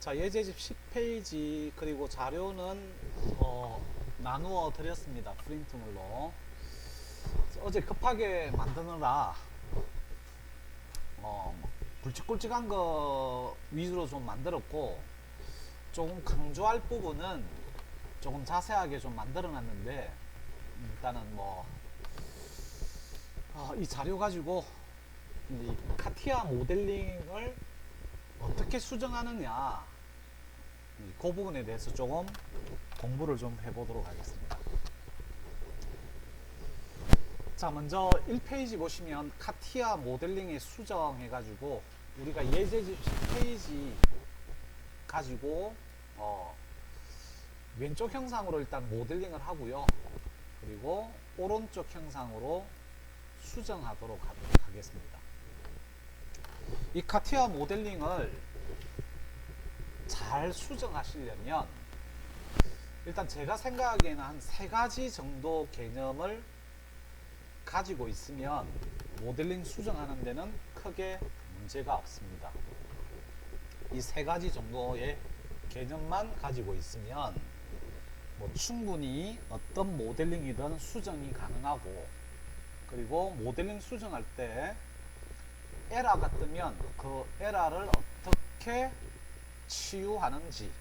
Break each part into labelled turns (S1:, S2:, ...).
S1: 자, 예제집 10페이지 그리고 자료는 나누어 드렸습니다. 프린트물로. 어제 급하게 만드느라 굵직굵직한 거 위주로 좀 만들었고, 조금 강조할 부분은 조금 자세하게 좀 만들어 놨는데, 일단은 이 자료 가지고 이 카티아 모델링을 어떻게 수정하느냐, 그 부분에 대해서 조금 공부를 좀 해보도록 하겠습니다. 자, 먼저 1페이지 보시면 카티아 모델링에 수정해가지고 우리가 예제집 10페이지 가지고 왼쪽 형상으로 일단 모델링을 하고요. 그리고 오른쪽 형상으로 수정하도록 하겠습니다. 이 카티아 모델링을 잘 수정하시려면 일단 제가 생각하기에는 한 3가지 정도 개념을 가지고 있으면 모델링 수정하는 데는 크게 문제가 없습니다. 이 3가지 정도의 개념만 가지고 있으면 충분히 어떤 모델링이든 수정이 가능하고, 그리고 모델링 수정할 때 에러가 뜨면 그 에러를 어떻게 치유하는지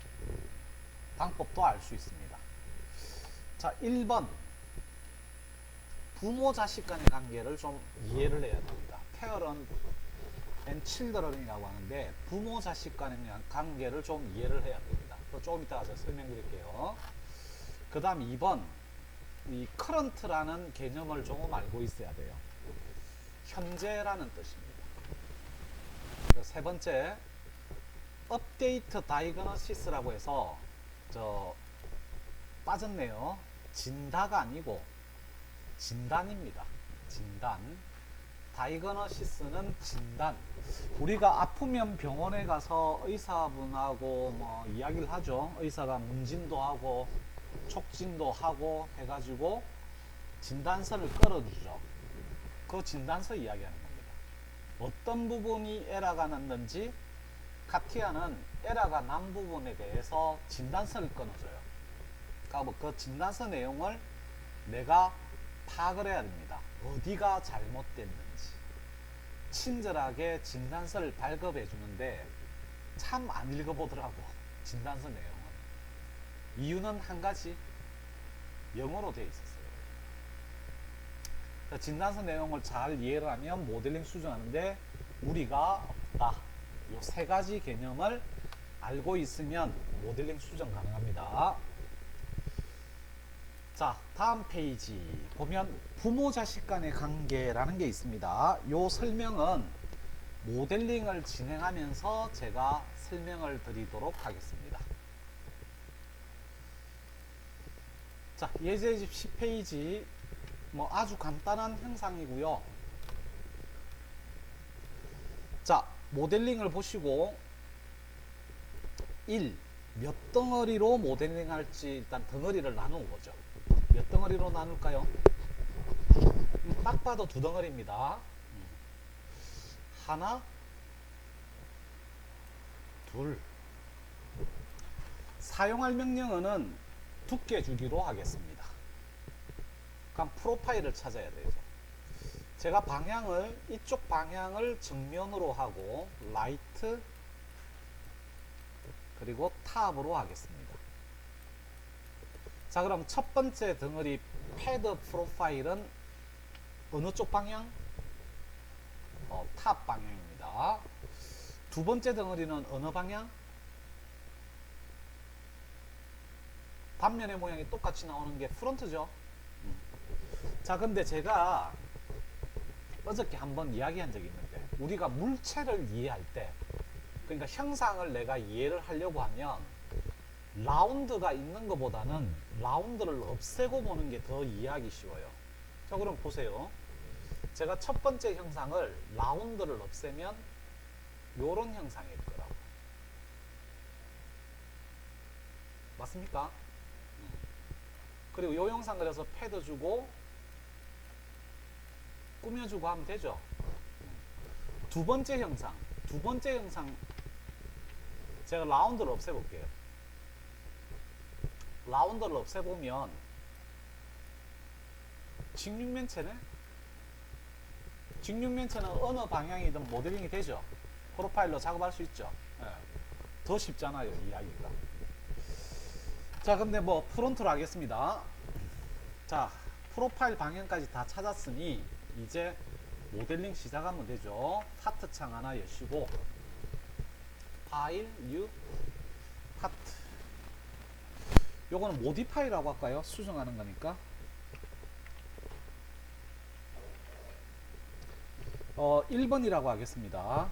S1: 방법도 알 수 있습니다. 자, 1번 부모 자식 간의 관계를 좀 이해를 해야 됩니다. Parent and Children이라고 하는데 부모 자식 간의 관계를 좀 이해를 해야 됩니다. 조금 이따가 제가 설명드릴게요. 그 다음 2번 이 current라는 개념을 조금 알고 있어야 돼요. 현재라는 뜻입니다. 세 번째 update diagnosis라고 해서 빠졌네요. 진다가 아니고 진단입니다. 진단. 다이그노시스는 진단. 우리가 아프면 병원에 가서 의사분하고 이야기를 하죠. 의사가 문진도 하고 촉진도 하고 해가지고 진단서를 끌어주죠. 그 진단서 이야기하는 겁니다. 어떤 부분이 에러가 났는지 카티아는 에러가 난 부분에 대해서 진단서를 끊어줘요. 그러니까 그 진단서 내용을 내가 파악을 해야 됩니다. 어디가 잘못됐는지 친절하게 진단서를 발급해 주는데 참 안 읽어보더라고. 진단서 내용은. 이유는 한 가지, 영어로 되어 있었어요. 진단서 내용을 잘 이해를 하면 모델링 수정하는데 무리가 없다. 이 3가지 개념을 알고 있으면 모델링 수정 가능합니다. 자, 다음 페이지 보면 부모 자식 간의 관계라는 게 있습니다. 이 설명은 모델링을 진행하면서 제가 설명을 드리도록 하겠습니다. 자, 예제집 10페이지 아주 간단한 형상이고요. 자, 모델링을 보시고 1. 몇 덩어리로 모델링 할지 일단 덩어리를 나누는 거죠. 몇 덩어리로 나눌까요? 딱 봐도 2덩어리입니다. 하나, 둘. 사용할 명령어는 두께 주기로 하겠습니다. 그럼 프로파일을 찾아야 되죠. 제가 방향을 이쪽 방향을 정면으로 하고 라이트 그리고 탑으로 하겠습니다. 자, 그럼 첫 번째 덩어리 패드 프로파일은 어느 쪽 방향? 탑 방향입니다. 두 번째 덩어리는 어느 방향? 단면의 모양이 똑같이 나오는 게 프론트죠. 자, 근데 제가 어저께 한번 이야기한 적이 있는데 우리가 물체를 이해할 때, 그러니까 형상을 내가 이해를 하려고 하면 라운드가 있는 것보다는 라운드를 없애고 보는 게 더 이해하기 쉬워요. 자, 그럼 보세요. 제가 첫 번째 형상을 라운드를 없애면 요런 형상일 거라고. 맞습니까? 그리고 요 형상 그려서 패드 주고 꾸며주고 하면 되죠. 두 번째 형상 제가 라운드를 없애볼게요. 라운드를 없애보면 직육면체네? 직육면체는 어느 방향이든 모델링이 되죠. 프로파일로 작업할 수 있죠. 예. 더 쉽잖아요, 이야기가. 자, 근데 뭐 프론트로 하겠습니다. 자, 프로파일 방향까지 다 찾았으니 이제 모델링 시작하면 되죠. 파트 창 하나 여시고 파일, 뉴, 파트. 요거는 모디파이라고 할까요? 수정하는 거니까. 1번이라고 하겠습니다.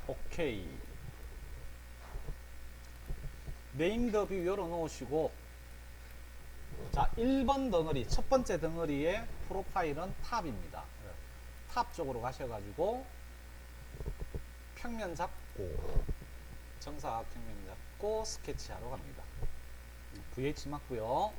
S1: 오케이. 네임 더 뷰 열어 놓으시고, 자, 1번 덩어리, 첫 번째 덩어리의 프로파일은 탑입니다. 탑 쪽으로 가셔가지고 평면 잡고 정사각평면 잡고 스케치하러 갑니다. VH 맞고요.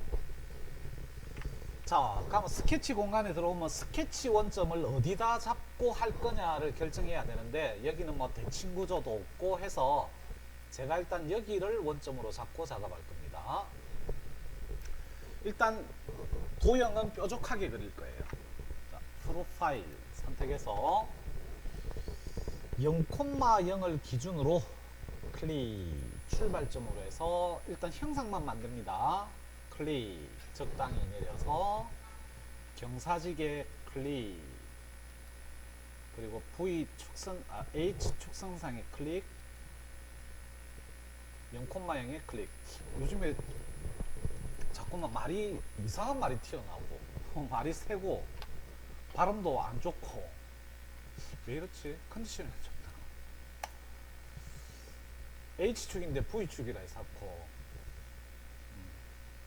S1: 자, 그러면 스케치 공간에 들어오면 스케치 원점을 어디다 잡고 할 거냐를 결정해야 되는데, 여기는 뭐 대칭 구조도 없고 해서 제가 일단 여기를 원점으로 잡고 작업할 겁니다. 일단 도형은 뾰족하게 그릴 거예요. 자, 프로파일 선택해서 0,0을 기준으로 클릭, 출발점으로 해서 일단 형상만 만듭니다. 클릭, 적당히 내려서 경사지게 클릭, 그리고 V 축선, H 축선상에 클릭, 0,0에 클릭. 요즘에 자꾸만 말이, 이상한 말이 튀어나오고 말이 세고 발음도 안 좋고 왜 이렇지? 컨디션이 안 좋다. H축인데 V축이라 해서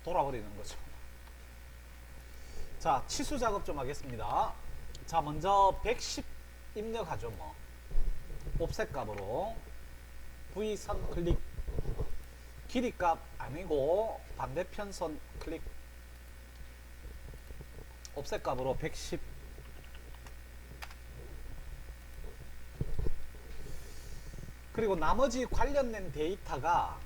S1: 돌아버리는 거죠. 자, 치수 작업 좀 하겠습니다. 자, 먼저 110 입력하죠. 뭐 옵셋 값으로 V선 클릭, 길이 값 아니고 반대편 선 클릭, 옵셋 값으로 110. 그리고 나머지 관련된 데이터가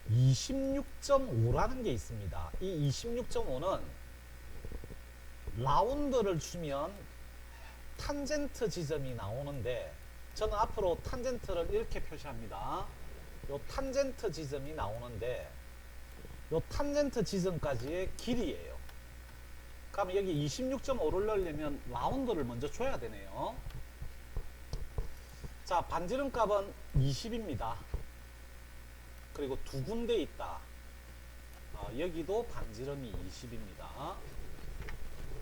S1: 26.5라는 게 있습니다. 이 26.5는 라운드를 주면 탄젠트 지점이 나오는데, 저는 앞으로 탄젠트를 이렇게 표시합니다. 요 탄젠트 지점이 나오는데, 요 탄젠트 지점까지의 길이에요. 그럼 여기 26.5를 넣으려면 라운드를 먼저 줘야 되네요. 자, 반지름 값은 20입니다. 그리고 두 군데 있다. 여기도 반지름이 20입니다.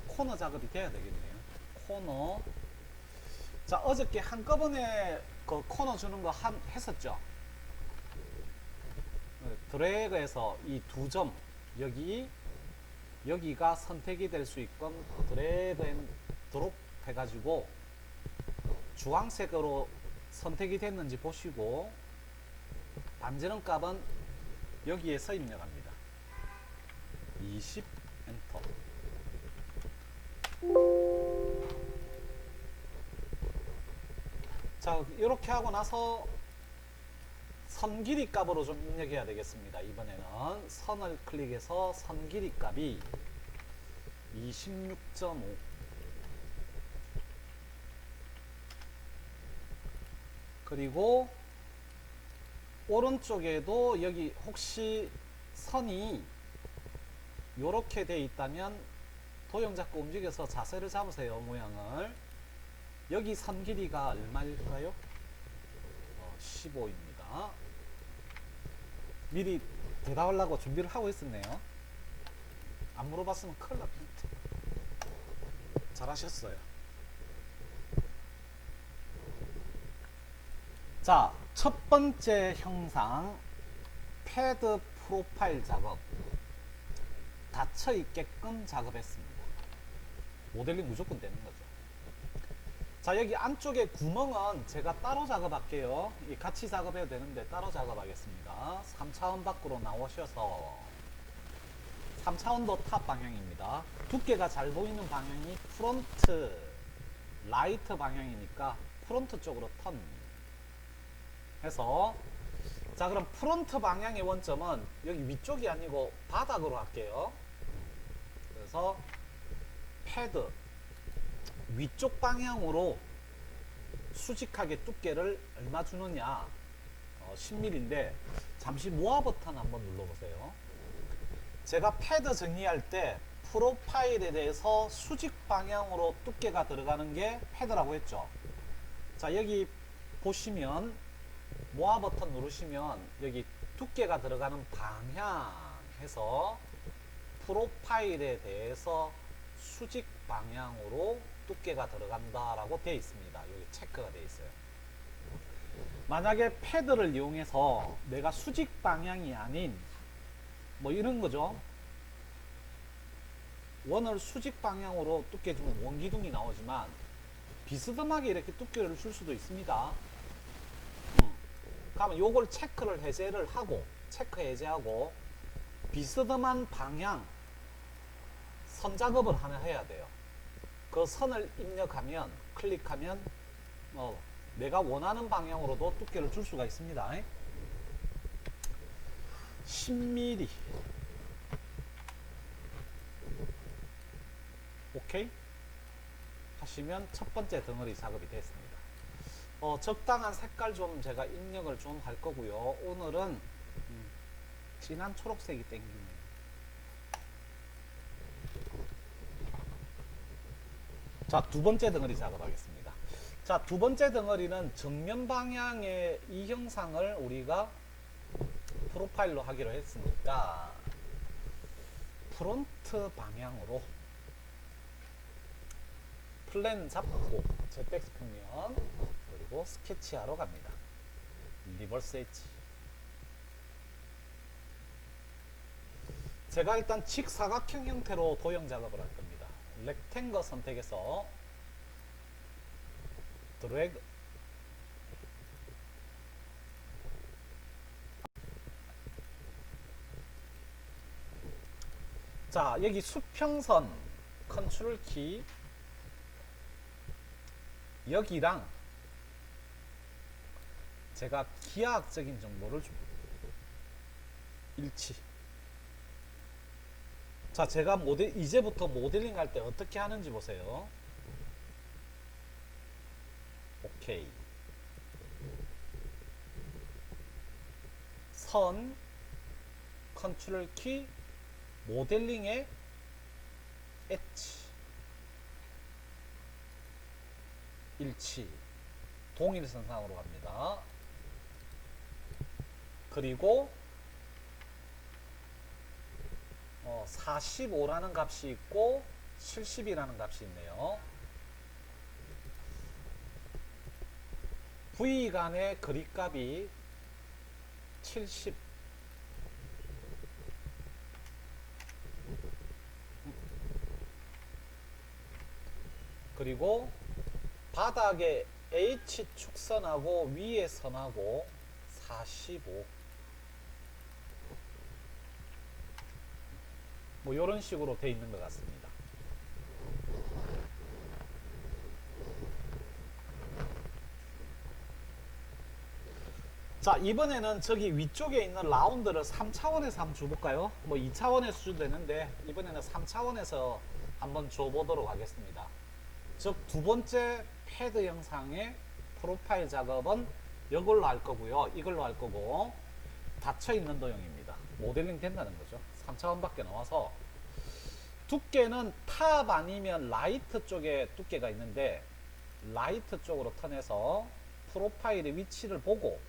S1: 코너 작업이 돼야 되겠네요. 코너. 자, 어저께 한꺼번에 그 코너 주는 거 했었죠. 드래그해서 이 두 점, 여기가 선택이 될 수 있건 드래그 앤 드롭 해가지고 주황색으로 선택이 됐는지 보시고, 반지름 값은 여기에서 입력합니다. 20 엔터. 자, 이렇게 하고 나서 선 길이 값으로 좀 입력해야 되겠습니다. 이번에는 선을 클릭해서 선 길이 값이 26.5. 그리고 오른쪽에도 여기 혹시 선이 이렇게 돼 있다면 도형 잡고 움직여서 자세를 잡으세요. 모양을. 여기 선 길이가 얼마일까요? 15입니다. 미리 대답하려고 준비를 하고 있었네요. 안 물어봤으면 큰일 났다. 잘하셨어요. 자, 첫 번째 형상, 패드 프로파일 작업. 닫혀 있게끔 작업했습니다. 모델링 무조건 되는 거죠. 자, 여기 안쪽에 구멍은 제가 따로 작업할게요. 같이 작업해야 되는데 따로 작업하겠습니다. 3차원 밖으로 나오셔서 3차원도 탑 방향입니다. 두께가 잘 보이는 방향이 프론트 라이트 방향이니까 프론트 쪽으로 턴 해서, 자 그럼 프론트 방향의 원점은 여기 위쪽이 아니고 바닥으로 할게요. 그래서 패드 위쪽 방향으로 수직하게 두께를 얼마 주느냐, 10mm인데 잠시 모아 버튼 한번 눌러보세요. 제가 패드 정리할 때 프로파일에 대해서 수직 방향으로 두께가 들어가는 게 패드라고 했죠. 자 여기 보시면 모아 버튼 누르시면 여기 두께가 들어가는 방향 해서 프로파일에 대해서 수직 방향으로 두께가 들어간다라고 되어 있습니다. 여기 체크가 되어 있어요. 만약에 패드를 이용해서 내가 수직 방향이 아닌 뭐 이런 거죠. 원을 수직 방향으로 두께 주면 원기둥이 나오지만 비스듬하게 이렇게 두께를 줄 수도 있습니다. 그러면 요걸 체크를 해제를 하고, 체크 해제하고 비스듬한 방향 선 작업을 하나 해야 돼요. 그 선을 입력하면, 클릭하면 내가 원하는 방향으로도 두께를 줄 수가 있습니다. 10mm 오케이 하시면 첫 번째 덩어리 작업이 됐습니다. 적당한 색깔 좀 제가 입력을 좀 할 거고요. 오늘은 진한 초록색이 땡기네요. 자, 두 번째 덩어리 작업하겠습니다. 자, 두 번째 덩어리는 정면 방향의 이 형상을 우리가 프로파일로 하기로 했으니까 프론트 방향으로 플랜 잡고 ZX 평면 그리고 스케치하러 갑니다. 리버스 엣지. 제가 일단 직사각형 형태로 도형 작업을 할 겁니다. 렉탱거 선택해서 드래그, 자 여기 수평선 컨트롤 키 여기랑 제가 기하학적인 정보를 줍니다. 일치. 자 제가 이제부터 모델링 할 때 어떻게 하는지 보세요. 오케이. 선 컨트롤 키 모델링의 엣지 일치 동일선상으로 갑니다. 그리고 45라는 값이 있고 70이라는 값이 있네요. V 간의 거리값이 70. 그리고 바닥에 H 축선하고 위에 선하고 45. 뭐 이런 식으로 돼 있는 것 같습니다. 자 이번에는 저기 위쪽에 있는 라운드를 3차원에서 한번 줘볼까요? 뭐 2차원에서 줘도 되는데 이번에는 3차원에서 한번 줘보도록 하겠습니다. 즉 두 번째 패드 영상의 프로파일 작업은 이걸로 할 거고요. 이걸로 할 거고 닫혀있는 도형입니다. 모델링 된다는 거죠. 3차원밖에 나와서 두께는 탑 아니면 라이트 쪽에 두께가 있는데 라이트 쪽으로 턴해서 프로파일의 위치를 보고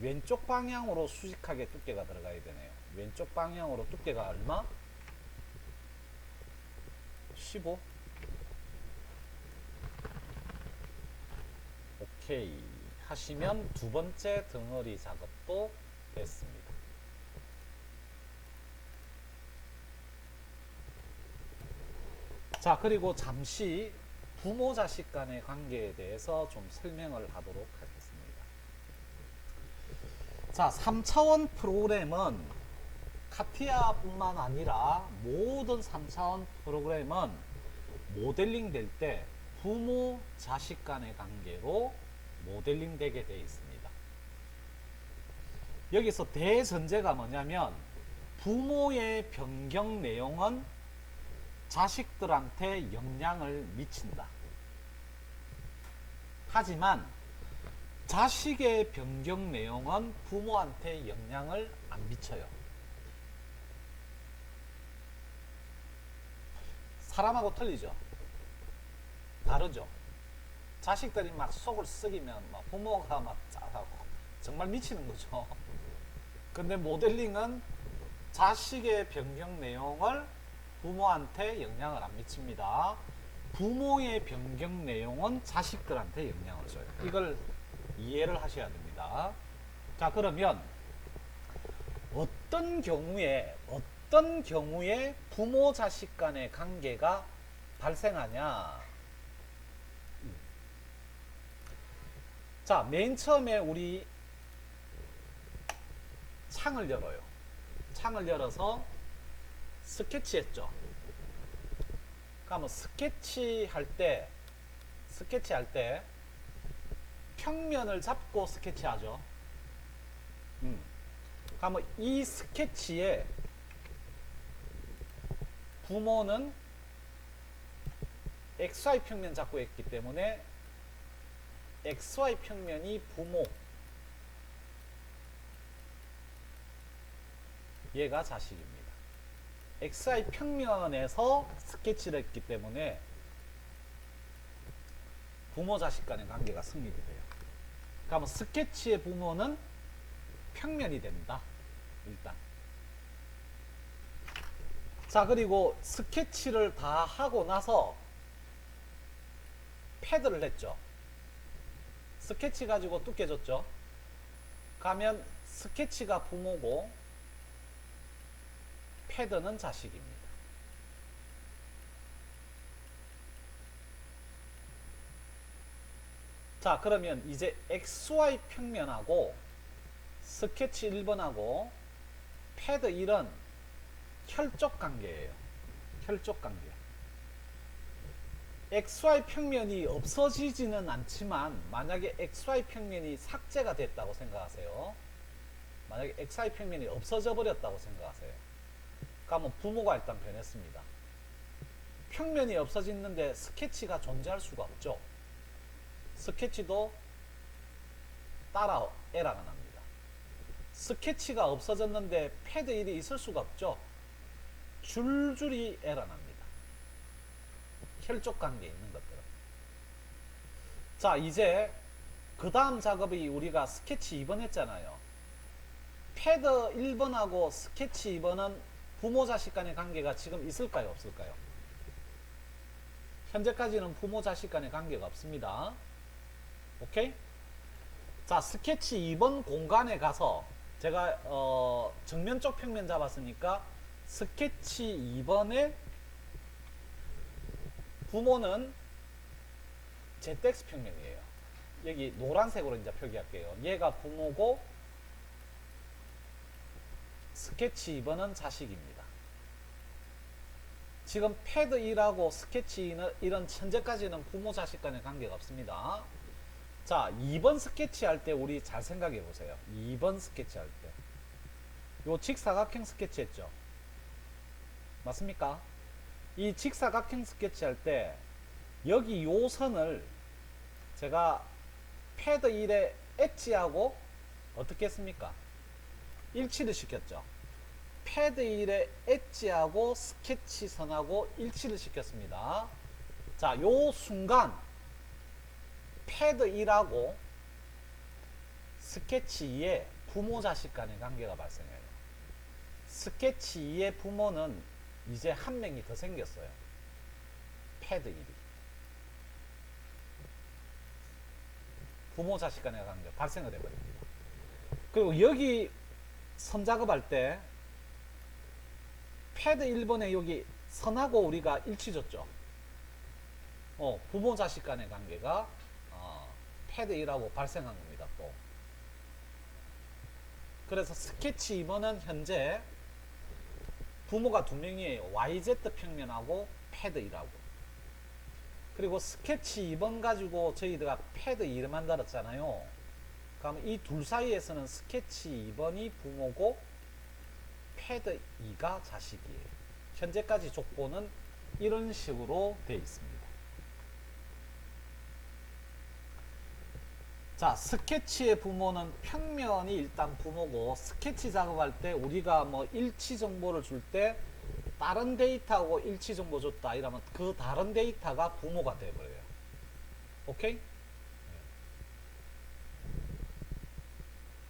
S1: 왼쪽 방향으로 수직하게 두께가 들어가야 되네요. 왼쪽 방향으로 두께가 얼마? 15. 오케이 하시면 두 번째 덩어리 작업도 됐습니다. 자 그리고 잠시 부모 자식 간의 관계에 대해서 좀 설명을 하도록 하겠습니다. 자 3차원 프로그램은 카티아뿐만 아니라 모든 3차원 프로그램은 모델링 될 때 부모 자식 간의 관계로 모델링 되게 되어 있습니다. 여기서 대전제가 뭐냐면 부모의 변경 내용은 자식들한테 영향을 미친다. 하지만 자식의 변경 내용은 부모한테 영향을 안 미쳐요. 사람하고 틀리죠. 다르죠. 자식들이 막 속을 썩이면 막 부모가 막 짜하고 정말 미치는 거죠. 근데 모델링은 자식의 변경 내용을 부모한테 영향을 안 미칩니다. 부모의 변경 내용은 자식들한테 영향을 줘요. 이걸 이해를 하셔야 됩니다. 자, 그러면 어떤 경우에 부모 자식 간의 관계가 발생하냐? 자, 맨 처음에 우리 창을 열어요. 창을 열어서 스케치 했죠. 그러면 스케치 할 때 평면을 잡고 스케치하죠. 그러면 이 스케치에 부모는 XY 평면 잡고 했기 때문에 XY 평면이 부모, 얘가 자식입니다. XY 평면에서 스케치를 했기 때문에 부모 자식 간의 관계가 성립이 돼요. 그러면 스케치의 부모는 평면이 됩니다. 일단. 자, 그리고 스케치를 다 하고 나서 패드를 했죠. 스케치 가지고 두께 줬죠. 가면 스케치가 부모고 패드는 자식입니다. 자, 그러면 이제 XY 평면하고 스케치 1번하고 패드 1은 혈족 관계예요. 혈족 관계. XY 평면이 없어지지는 않지만 만약에 XY 평면이 삭제가 됐다고 생각하세요. 만약에 XY 평면이 없어져 버렸다고 생각하세요. 그러면 부모가 일단 변했습니다. 평면이 없어졌는데 스케치가 존재할 수가 없죠. 스케치도 따라 에러가 납니다. 스케치가 없어졌는데 패드 1이 있을 수가 없죠. 줄줄이 에러 납니다. 혈족 관계에 있는 것들은. 자, 이제 그 다음 작업이 우리가 스케치 2번 했잖아요. 패드 1번하고 스케치 2번은 부모 자식 간의 관계가 지금 있을까요, 없을까요? 현재까지는 부모 자식 간의 관계가 없습니다. 오케이? 자, 스케치 2번 공간에 가서 제가 정면 쪽 평면 잡았으니까 스케치 2번에 부모는 ZX 평면이에요. 여기 노란색으로 이제 표기할게요. 얘가 부모고 스케치 2번은 자식입니다. 지금 패드 1하고 스케치 1은 현재까지는 부모 자식 간의 관계가 없습니다. 자, 2번 스케치 할 때 우리 잘 생각해 보세요. 2번 스케치 할 때. 요 직사각형 스케치 했죠? 맞습니까? 이 직사각형 스케치 할 때 여기 요 선을 제가 패드 1의 엣지하고 어떻게 했습니까? 일치를 시켰죠. 패드 1의 엣지하고 스케치 선하고 일치를 시켰습니다. 자, 요 순간 패드 1하고 스케치 2의 부모 자식 간의 관계가 발생해요. 스케치 2의 부모는 이제 한 명이 더 생겼어요. 패드 1이. 부모 자식 간의 관계가 발생을 해버립니다. 그리고 여기 선 작업할 때 패드 1번에 여기 선하고 우리가 일치 줬죠. 부모 자식 간의 관계가 패드 1하고 발생한 겁니다. 또. 그래서 스케치 2번은 현재 부모가 두 명이에요. YZ 평면하고 패드 2라고. 그리고 스케치 2번 가지고 저희가 패드 2를 만들었잖아요. 그럼 이 둘 사이에서는 스케치 2번이 부모고 패드 2가 자식이에요. 현재까지 족보는 이런 식으로 되어 있습니다. 자, 스케치의 부모는 평면이 일단 부모고, 스케치 작업할 때 우리가 뭐 일치 정보를 줄 때 다른 데이터하고 일치 정보 줬다 이러면 그 다른 데이터가 부모가 돼버려요. 오케이?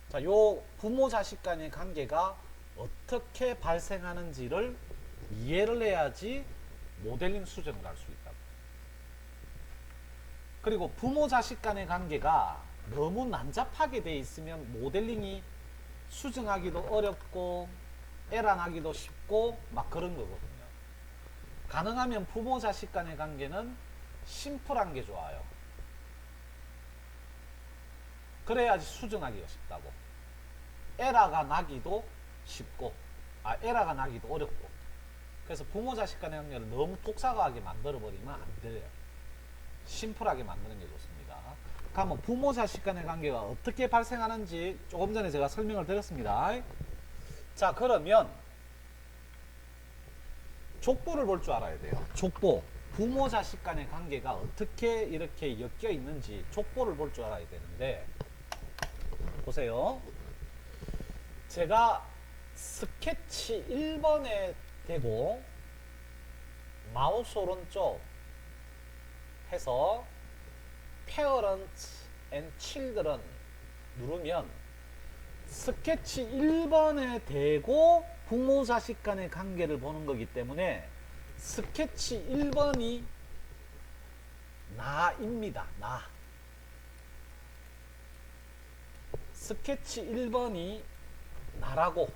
S1: 자, 요 부모 자식 간의 관계가 어떻게 발생하는지를 이해를 해야지 모델링 수정을 할 수 있다. 그리고 부모 자식 간의 관계가 너무 난잡하게 돼 있으면 모델링이 수정하기도 어렵고 에러 나기도 쉽고 막 그런 거거든요. 가능하면 부모 자식 간의 관계는 심플한 게 좋아요. 그래야지 수정하기가 쉽다고. 에러가 나기도 쉽고 에러가 나기도 어렵고. 그래서 부모 자식 간의 관계를 너무 독사가하게 만들어 버리면 안 돼요. 심플하게 만드는 게 좋습니다. 그러면 부모 자식 간의 관계가 어떻게 발생하는지 조금 전에 제가 설명을 드렸습니다. 자, 그러면 족보를 볼 줄 알아야 돼요. 족보. 부모 자식 간의 관계가 어떻게 이렇게 엮여 있는지 족보를 볼 줄 알아야 되는데, 보세요. 제가 스케치 1번에 대고 마우스 오른쪽 해서 Parents and Children 누르면 스케치 1번에 대고 부모 자식 간의 관계를 보는 거기 때문에 스케치 1번이 나입니다. 나. 스케치 1번이 나라고.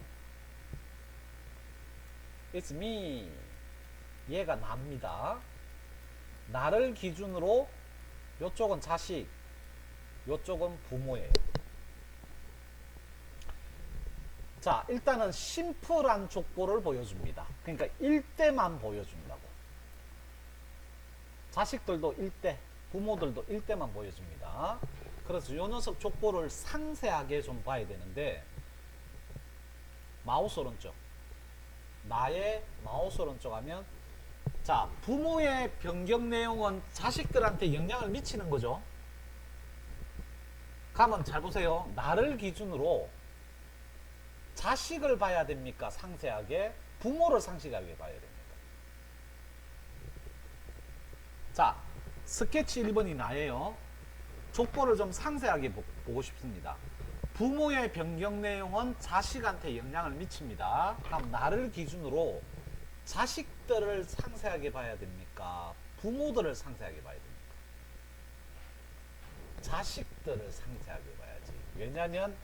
S1: It's me. 얘가 나입니다. 나를 기준으로 요쪽은 자식, 요쪽은 부모예요. 자, 일단은 심플한 족보를 보여줍니다. 그러니까 1대만 보여준다고. 자식들도 1대, 부모들도 1대만 보여줍니다. 그래서 요 녀석 족보를 상세하게 좀 봐야 되는데, 마우스 오른쪽, 나의 마우스 오른쪽 하면, 자, 부모의 변경 내용은 자식들한테 영향을 미치는 거죠. 가면 잘 보세요. 나를 기준으로 자식을 봐야 됩니까? 상세하게. 부모를 상세하게 봐야 됩니다. 자, 스케치 1번이 나예요. 족보를 좀 상세하게 보고 싶습니다. 부모의 변경 내용은 자식한테 영향을 미칩니다. 그럼 나를 기준으로 자식들을 상세하게 봐야 됩니까? 부모들을 상세하게 봐야 됩니까? 자식들을 상세하게 봐야지. 왜냐하면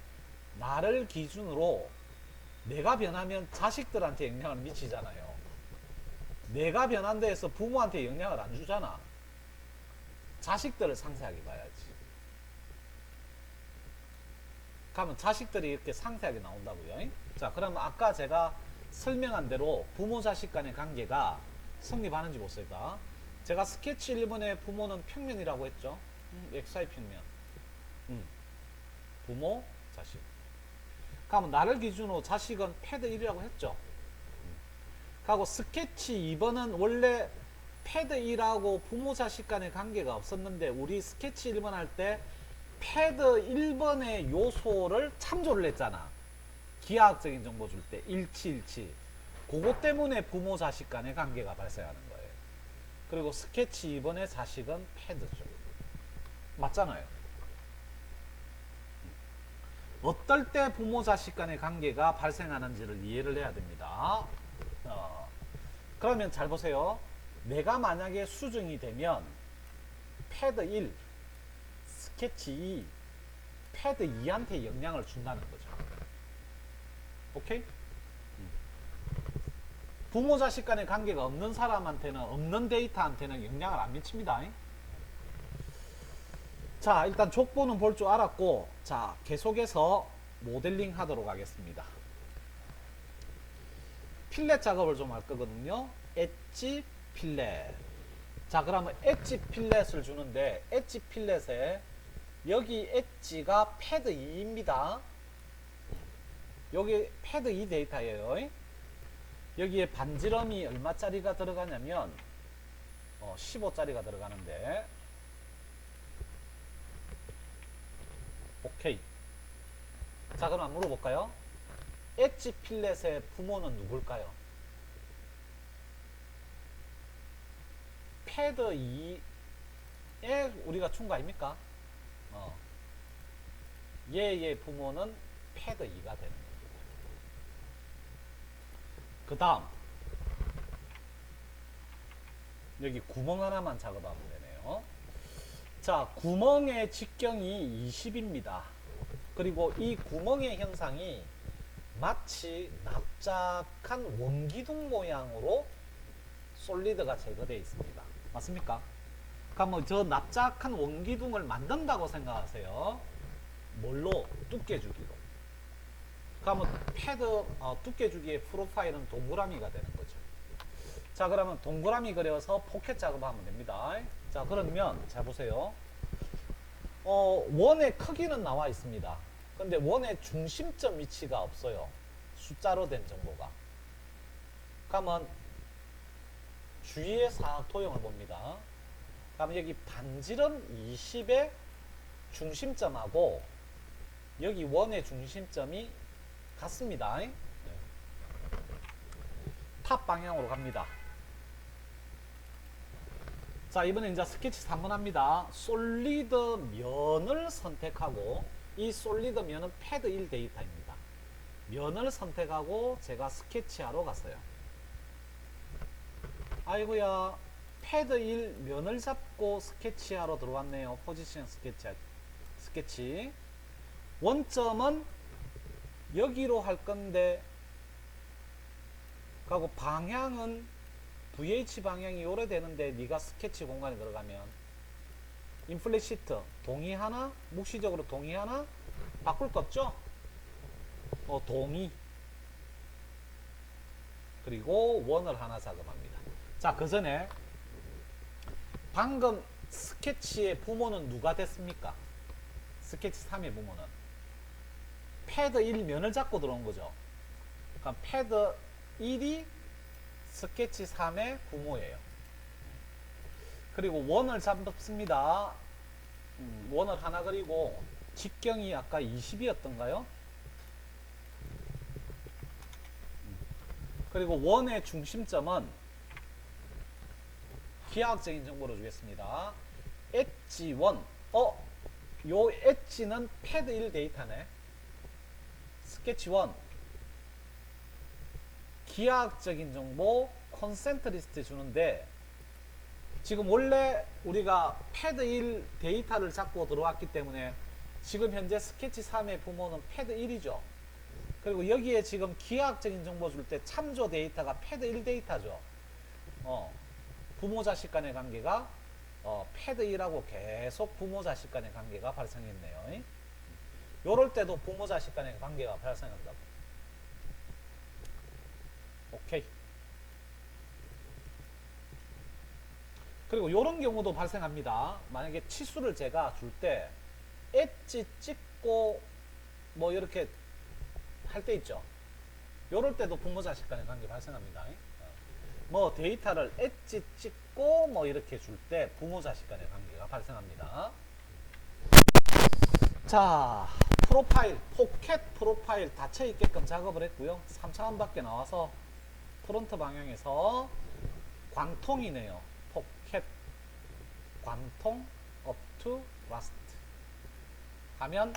S1: 나를 기준으로 내가 변하면 자식들한테 영향을 미치잖아요. 내가 변한다 해서 부모한테 영향을 안 주잖아. 자식들을 상세하게 봐야지. 그러면 자식들이 이렇게 상세하게 나온다고요. 자, 그러면 아까 제가 설명한 대로 부모 자식 간의 관계가 성립하는지 보세요. 제가 스케치 1번의 부모는 평면이라고 했죠. XY 평면. 부모, 자식. 그러면 나를 기준으로 자식은 패드 1이라고 했죠. 그리고 스케치 2번은 원래 패드 1하고 부모 자식 간의 관계가 없었는데 우리 스케치 1번 할 때 패드 1번의 요소를 참조를 했잖아. 기하학적인 정보 줄 때 일치. 그것 때문에 부모 자식 간의 관계가 발생하는 거예요. 그리고 스케치 2번의 자식은 패드죠. 맞잖아요. 어떨 때 부모 자식 간의 관계가 발생하는지를 이해를 해야 됩니다. 그러면 잘 보세요. 내가 만약에 수정이 되면 패드 1, 스케치 2, 패드 2한테 영향을 준다는 거죠. 오케이? 부모 자식 간의 관계가 없는 사람한테는, 없는 데이터한테는 영향을 안 미칩니다. 자, 일단 족보는 볼 줄 알았고, 자, 계속해서 모델링 하도록 하겠습니다. 필렛 작업을 좀 할 거거든요. 엣지 필렛. 자, 그러면 엣지 필렛을 주는데 엣지 필렛에 여기 엣지가 패드 2입니다. 여기 패드 2 데이터예요. 여기에 반지름이 얼마짜리가 들어가냐면 15짜리가 들어가는데 오케이. 자, 그럼 물어볼까요? 엣지 필렛의 부모는 누굴까요? 패드 2에 우리가 준 거 아닙니까? 얘의 부모는 패드 2가 되는 겁니다. 그 다음 여기 구멍 하나만 작업하면 되네요. 자, 구멍의 직경이 20입니다. 그리고 이 구멍의 형상이 마치 납작한 원기둥 모양으로 솔리드가 제거되어 있습니다. 맞습니까? 그러면 저 납작한 원기둥을 만든다고 생각하세요. 뭘로? 두께주기로. 그러면 패드 두께주기의 프로파일은 동그라미가 되는 거죠. 자, 그러면 동그라미 그려서 포켓 작업하면 됩니다. 자, 그러면 자 보세요. 원의 크기는 나와 있습니다. 근데 원의 중심점 위치가 없어요. 숫자로 된 정보가. 그러면 주위의 사각토형을 봅니다. 그럼 여기 반지름 20의 중심점하고 여기 원의 중심점이 같습니다. 네. 탑 방향으로 갑니다. 자, 이번에 이제 스케치 3번 합니다. 솔리드 면을 선택하고 이 솔리드 면은 패드 1 데이터입니다. 면을 선택하고 제가 스케치하러 갔어요. 아이고야, 패드 1 면을 잡고 스케치하러 들어왔네요. 포지션 스케치. 원점은 여기로 할 건데, 그리고 방향은 VH 방향이 요래 되는데 네가 스케치 공간에 들어가면 인플레 시트 동의하나? 묵시적으로 동의하나? 바꿀 거 없죠? 동의. 그리고 원을 하나 작업합니다. 자, 그 전에 방금 스케치의 부모는 누가 됐습니까? 스케치 3의 부모는 패드 1 면을 잡고 들어온 거죠. 그럼 패드 1이 스케치 3의 부모예요. 그리고 원을 잡습니다. 원을 하나 그리고 직경이 아까 20이었던가요? 그리고 원의 중심점은 기하학적인 정보를 주겠습니다. 엣지 1. 요 엣지는 패드 1 데이터네. 스케치 1. 기하학적인 정보 콘센트리스트 주는데 지금 원래 우리가 패드 1 데이터를 잡고 들어왔기 때문에 지금 현재 스케치 3의 부모는 패드 1이죠. 그리고 여기에 지금 기하학적인 정보 줄 때 참조 데이터가 패드 1 데이터죠. 부모 자식 간의 관계가 패드 1하고 계속 부모 자식 간의 관계가 발생했네요. 요럴 때도 부모 자식 간의 관계가 발생한다고. 오케이. 그리고 요런 경우도 발생합니다. 만약에 치수를 제가 줄 때 엣지 찍고 뭐 이렇게 할 때 있죠. 요럴 때도 부모 자식 간의 관계 발생합니다. 뭐 데이터를 엣지 찍고 뭐 이렇게 줄 때 부모 자식 간의 관계가 발생합니다. 자, 프로파일, 포켓 프로파일 닫혀 있게끔 작업을 했고요. 3차원 밖에 나와서 프론트 방향에서 관통이네요. 포켓 관통 up to last 하면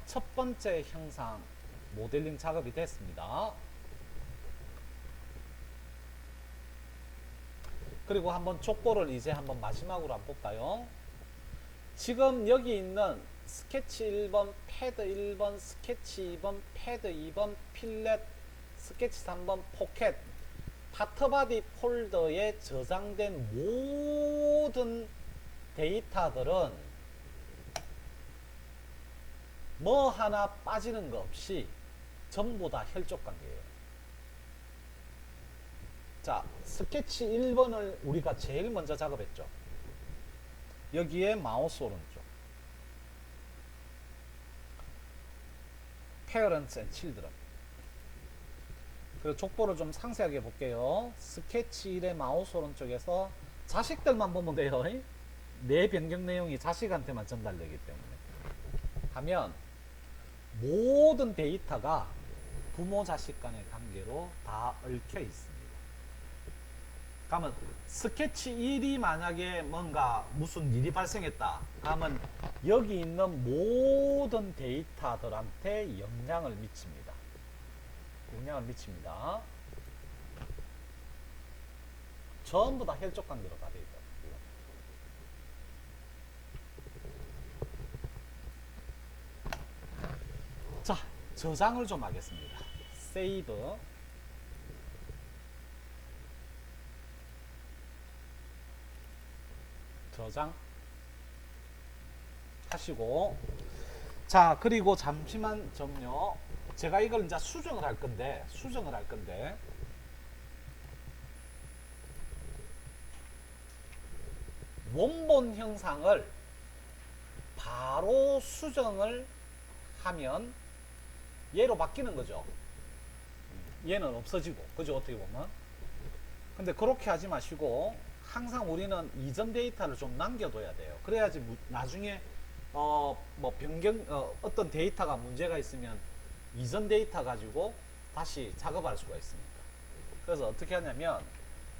S1: 첫 번째 형상 모델링 작업이 됐습니다. 그리고 한번 족보를 이제 한번 마지막으로 한번 볼까요? 지금 여기 있는 스케치 1번, 패드 1번, 스케치 2번, 패드 2번, 필렛, 스케치 3번, 포켓, 파트바디 폴더에 저장된 모든 데이터들은 뭐 하나 빠지는 거 없이 전부 다 혈족 관계예요. 자, 스케치 1번을 우리가 제일 먼저 작업했죠. 여기에 마우스 오른쪽. Parents and Children. 그리고 족보를 좀 상세하게 볼게요. 스케치 1의 마우스 오른쪽에서 자식들만 보면 돼요. 내 변경 내용이 자식한테만 전달되기 때문에. 하면 모든 데이터가 부모 자식 간의 관계로 다 얽혀 있습니다. 그러면 스케치 1이 만약에 뭔가 무슨 일이 발생했다 하면 여기 있는 모든 데이터들한테 영향을 미칩니다. 영향을 미칩니다. 전부 다 혈족 관계로 다 되어 있다. 자, 저장을 좀 하겠습니다. 세이브. 저장 하시고, 자, 그리고 잠시만 좀요. 제가 이걸 이제 수정을 할 건데 원본 형상을 바로 수정을 하면 얘로 바뀌는 거죠. 얘는 없어지고, 그죠? 어떻게 보면. 근데 그렇게 하지 마시고 항상 우리는 이전 데이터를 좀 남겨둬야 돼요. 그래야지 나중에 뭐 변경 어떤 데이터가 문제가 있으면 이전 데이터 가지고 다시 작업할 수가 있습니다. 그래서 어떻게 하냐면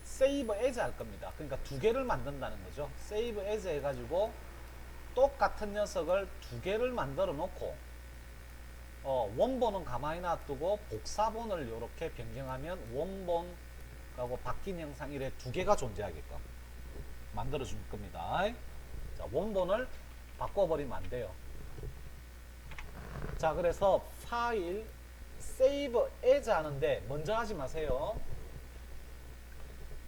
S1: save as 할 겁니다. 그러니까 두 개를 만든다는 거죠. save as 해가지고 똑같은 녀석을 두 개를 만들어 놓고 원본은 가만히 놔두고 복사본을 이렇게 변경하면 원본하고 바뀐 형상 이래 두 개가 존재하게끔 만들어 줄 겁니다. 자, 원본을 바꿔버리면 안 돼요. 자, 그래서 파일 save as 하는데 먼저 하지 마세요.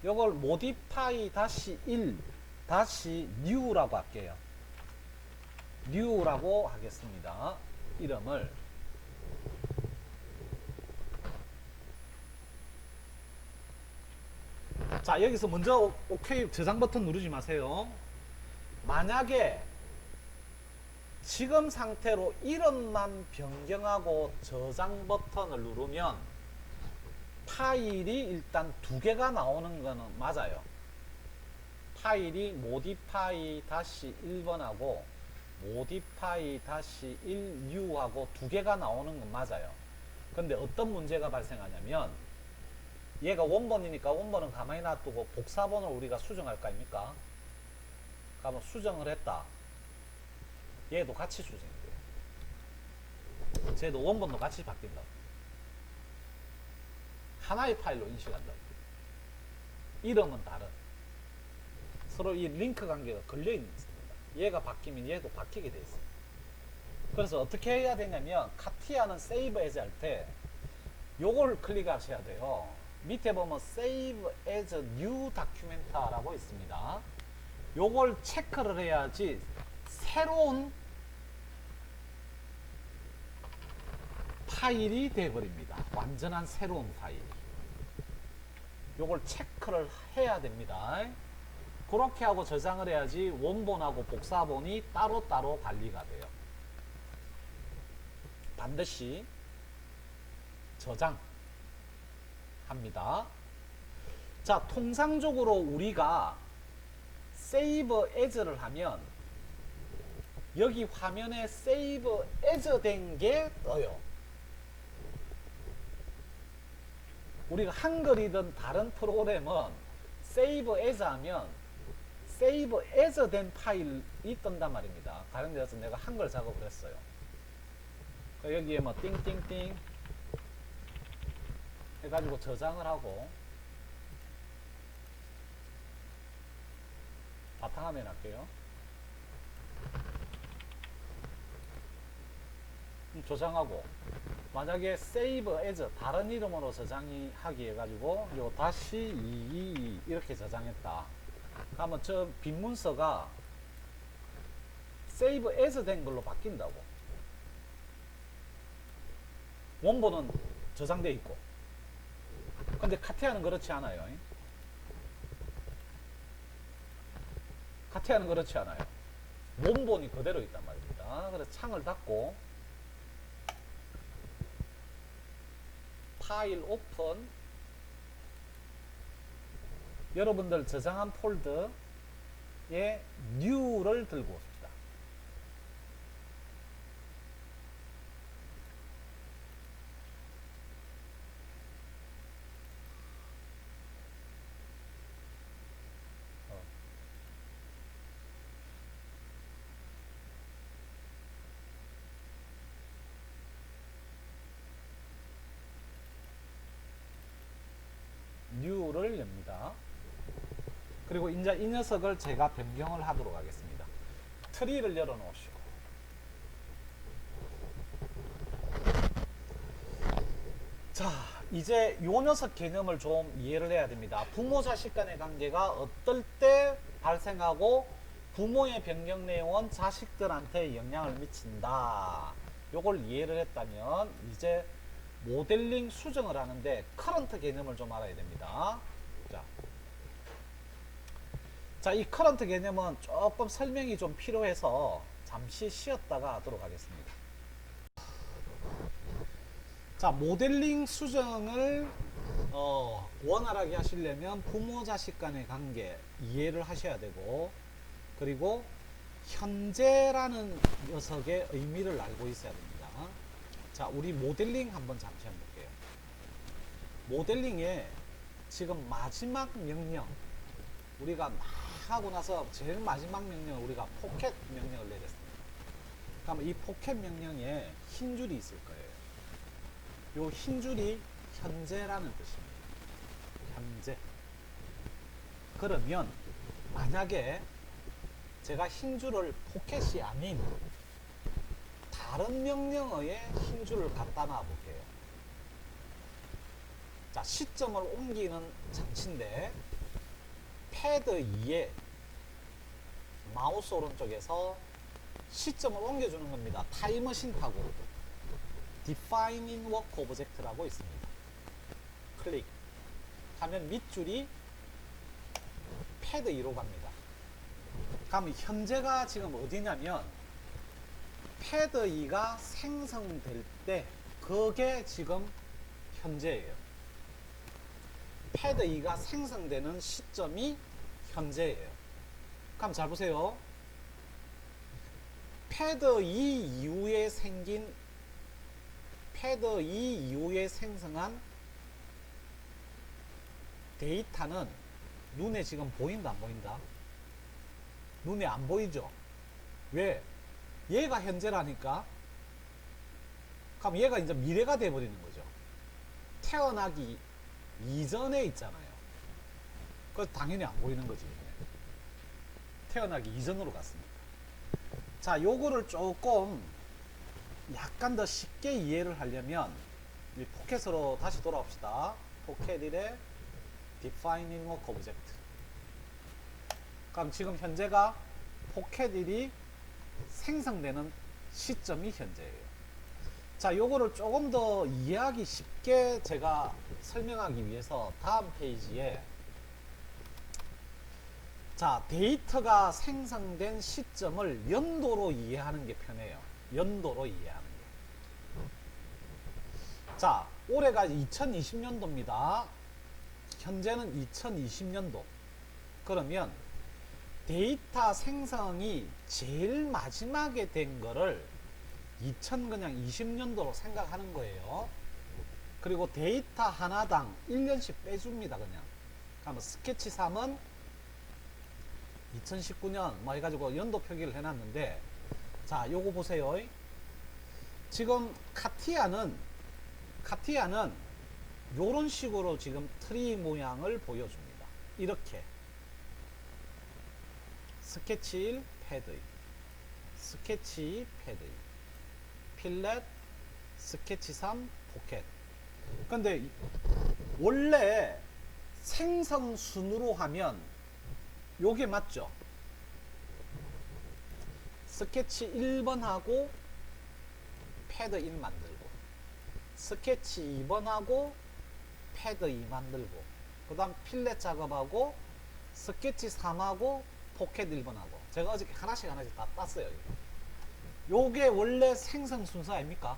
S1: 요걸 modify -1 -new라고 할게요. new라고 하겠습니다. 이름을. 자, 여기서 먼저 OK 저장 버튼 누르지 마세요. 만약에 지금 상태로 이름만 변경하고 저장 버튼을 누르면 파일이 일단 두 개가 나오는 거는 맞아요. 파일이 modify -1번하고 modify -1 new하고 두 개가 나오는 건 맞아요. 근데 어떤 문제가 발생하냐면 얘가 원본이니까 원본은 가만히 놔두고 복사본을 우리가 수정할 거 아닙니까? 그러면 수정을 했다. 얘도 같이 수정이 돼요. 쟤도 원본도 같이 바뀐다고. 하나의 파일로 인식한다고. 이름은 다른. 서로 이 링크 관계가 걸려있는 있습니다. 얘가 바뀌면 얘도 바뀌게 돼 있어요. 그래서 어떻게 해야 되냐면 카티아는 세이브 as 할 때 요걸 클릭하셔야 돼요. 밑에 보면 Save as New Document라고 있습니다. 요걸 체크를 해야지 새로운 파일이 되어버립니다. 완전한 새로운 파일. 요걸 체크를 해야 됩니다. 그렇게 하고 저장을 해야지 원본하고 복사본이 따로따로 관리가 돼요. 반드시 저장 합니다. 자, 통상적으로 우리가 save as를 하면 여기 화면에 save as 된 게 떠요. 우리가 한글이든 다른 프로그램은 save as 하면 save as 된 파일이 뜬단 말입니다. 다른 데서 내가 한글 작업을 했어요. 여기에 뭐 띵띵띵 해가지고 저장을 하고 바탕화면 할게요. 저장하고 만약에 save as 다른 이름으로 저장이 하기 해가지고 요 다시 222 이렇게 저장했다. 그러면 저 빈 문서가 save as 된 걸로 바뀐다고. 원본은 저장돼 있고. 근데 카티아는 그렇지 않아요. 카티아는 그렇지 않아요. 원본이 그대로 있단 말입니다. 그래서 창을 닫고 파일 오픈, 여러분들 저장한 폴더에 뉴를 들고 옵시다. 뉴를 엽니다. 그리고 이제 이 녀석을 제가 변경을 하도록 하겠습니다. 트리를 열어 놓으시고, 자, 이제 요 녀석 개념을 좀 이해를 해야 됩니다. 부모 자식 간의 관계가 어떨 때 발생하고 부모의 변경 내용은 자식들한테 영향을 미친다. 요걸 이해를 했다면 이제 모델링 수정을 하는데 커런트 개념을 좀 알아야 됩니다. 자, 이 커런트 개념은 조금 설명이 좀 필요해서 잠시 쉬었다가 하도록 하겠습니다. 자, 모델링 수정을 원활하게 하시려면 부모 자식 간의 관계 이해를 하셔야 되고, 그리고 현재라는 녀석의 의미를 알고 있어야 됩니다. 자, 우리 모델링 한번 잠시 한번 볼게요. 모델링에 지금 마지막 명령, 우리가 막 하고 나서 제일 마지막 명령을 우리가 포켓 명령을 내렸습니다. 그러면 이 포켓 명령에 흰 줄이 있을 거예요. 요 흰 줄이 현재라는 뜻입니다. 현재. 그러면 만약에 제가 흰 줄을 포켓이 아닌 다른 명령어에 흰 줄을 갖다 놔 볼게요. 자, 시점을 옮기는 장치인데 패드 2에 마우스 오른쪽에서 시점을 옮겨주는 겁니다. 타임머신 타고 Defining Work Object라고 있습니다. 클릭 하면 밑줄이 패드 2로 갑니다. 그럼 현재가 지금 어디냐면 패드 2가 생성될 때 그게 지금 현재예요. 패드 2가 생성되는 시점이 현재예요. 그럼 잘 보세요. 패드 2 이후에 생긴 패드 2 이후에 생성한 데이터는 눈에 지금 보인다 안 보인다? 눈에 안 보이죠? 왜? 얘가 현재라니까. 그럼 얘가 이제 미래가 돼버리는 거죠. 태어나기 이전에 있잖아요. 그래서 당연히 안 보이는 거지. 태어나기 이전으로 갔습니다. 자, 요거를 조금 약간 더 쉽게 이해를 하려면 이 포켓으로 다시 돌아옵시다. 포켓 1에 Defining Work Object. 그럼 지금 현재가 포켓 1이 생성되는 시점이 현재예요. 자, 요거를 조금 더 이해하기 쉽게 제가 설명하기 위해서 다음 페이지에 자, 데이터가 생성된 시점을 연도로 이해하는 게 편해요. 연도로 이해하는 게. 자, 올해가 2020년도입니다. 현재는 2020년도. 그러면 데이터 생성이 제일 마지막에 된 거를 그냥 20년도로 생각하는 거예요. 그리고 데이터 하나당 1년씩 빼줍니다. 그냥. 그러면 스케치 3은 2019년 뭐 해가지고 연도 표기를 해놨는데, 자, 요거 보세요. 지금 카티아는 요런 식으로 지금 트리 모양을 보여줍니다. 이렇게 스케치 1 패드 2, 스케치 패드 2, 필렛, 스케치 3 포켓. 근데 원래 생성 순으로 하면 요게 맞죠? 스케치 1번하고 패드 1 만들고, 스케치 2번하고 패드 2 만들고, 그 다음 필렛 작업하고 스케치 3하고 포켓 1번하고 제가 어저께 하나씩 다 땄어요. 요게 원래 생성 순서 아닙니까?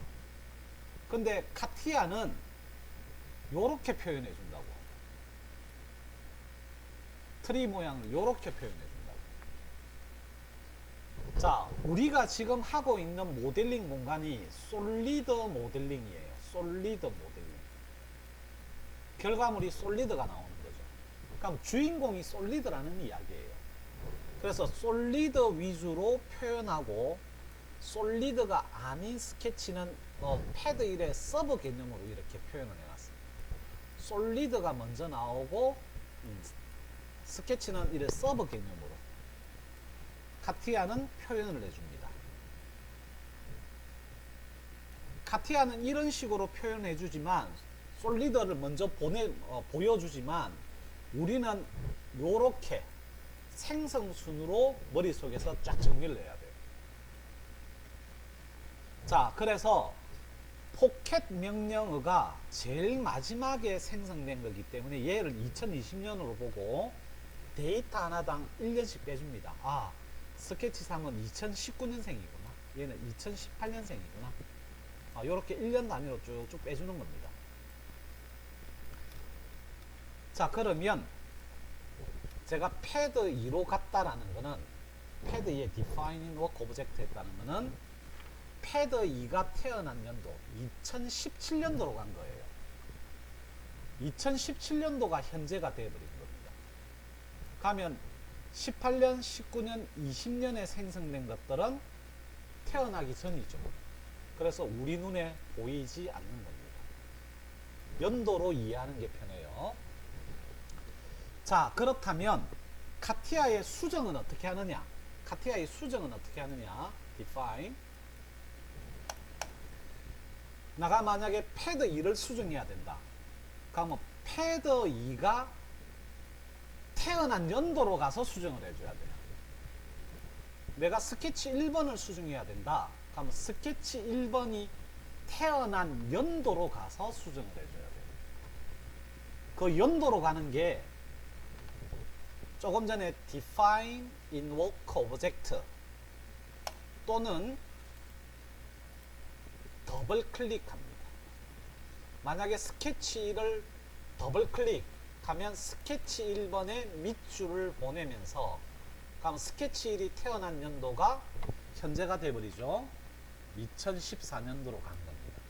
S1: 근데 카티아는 요렇게 표현해 준다고. 트리 모양을 요렇게 표현해 준다고. 자, 우리가 지금 하고 있는 모델링 공간이 솔리드 모델링이에요. 솔리드 모델링. 결과물이 솔리드가 나오는 거죠. 그럼 주인공이 솔리드라는 이야기예요. 그래서 솔리드 위주로 표현하고 솔리드가 아닌 스케치는 패드 1의 서브 개념으로 이렇게 표현을 해놨어요. 솔리드가 먼저 나오고 스케치는 이래 서브 개념으로 카티아는 표현을 해줍니다. 카티아는 이런 식으로 표현해주지만 솔리드를 먼저 보여주지만 우리는 요렇게 생성순으로 머릿속에서 쫙 정리를 해야 돼요. 자, 그래서 포켓 명령어가 제일 마지막에 생성된 거기 때문에 얘를 2020년으로 보고 데이터 하나당 1년씩 빼줍니다. 아, 스케치 3은 2019년생이구나. 얘는 2018년생이구나. 아, 요렇게 1년 단위로 쭉쭉 빼주는 겁니다. 자, 그러면 제가 패드 2로 갔다라는 거는 패드 2에 defining work object 했다는 거는 패드 2가 태어난 연도 2017년도로 간 거예요. 2017년도가 현재가 되어버린 겁니다. 가면 18년, 19년, 20년에 생성된 것들은 태어나기 전이죠. 그래서 우리 눈에 보이지 않는 겁니다. 연도로 이해하는 게 편해요. 자, 그렇다면 카티아의 수정은 어떻게 하느냐? 카티아의 수정은 어떻게 하느냐? define. 나가 만약에 패드 2를 수정해야 된다. 그러면 패드 2가 태어난 연도로 가서 수정을 해줘야 돼요. 내가 스케치 1번을 수정해야 된다. 그러면 스케치 1번이 태어난 연도로 가서 수정을 해줘야 돼요. 그 연도로 가는 게 조금 전에 define in work object 또는 더블 클릭합니다. 만약에 스케치를 더블 클릭하면 스케치 1번에 밑줄을 보내면서 그럼 스케치 1이 태어난 연도가 현재가 돼버리죠. 2014년도로 간 겁니다.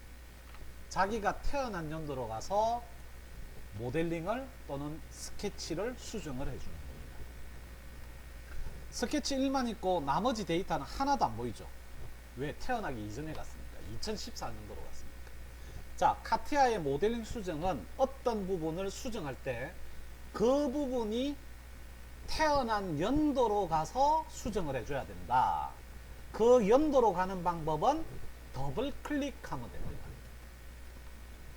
S1: 자기가 태어난 연도로 가서 모델링을 또는 스케치를 수정을 해주는 겁니다. 스케치 1만 있고 나머지 데이터는 하나도 안 보이죠. 왜? 태어나기 이전에 갔으니까. 2014년도로 갔으니까. 자, 카티아의 모델링 수정은 어떤 부분을 수정할 때 그 부분이 태어난 연도로 가서 수정을 해줘야 된다. 그 연도로 가는 방법은 더블 클릭하면 됩니다.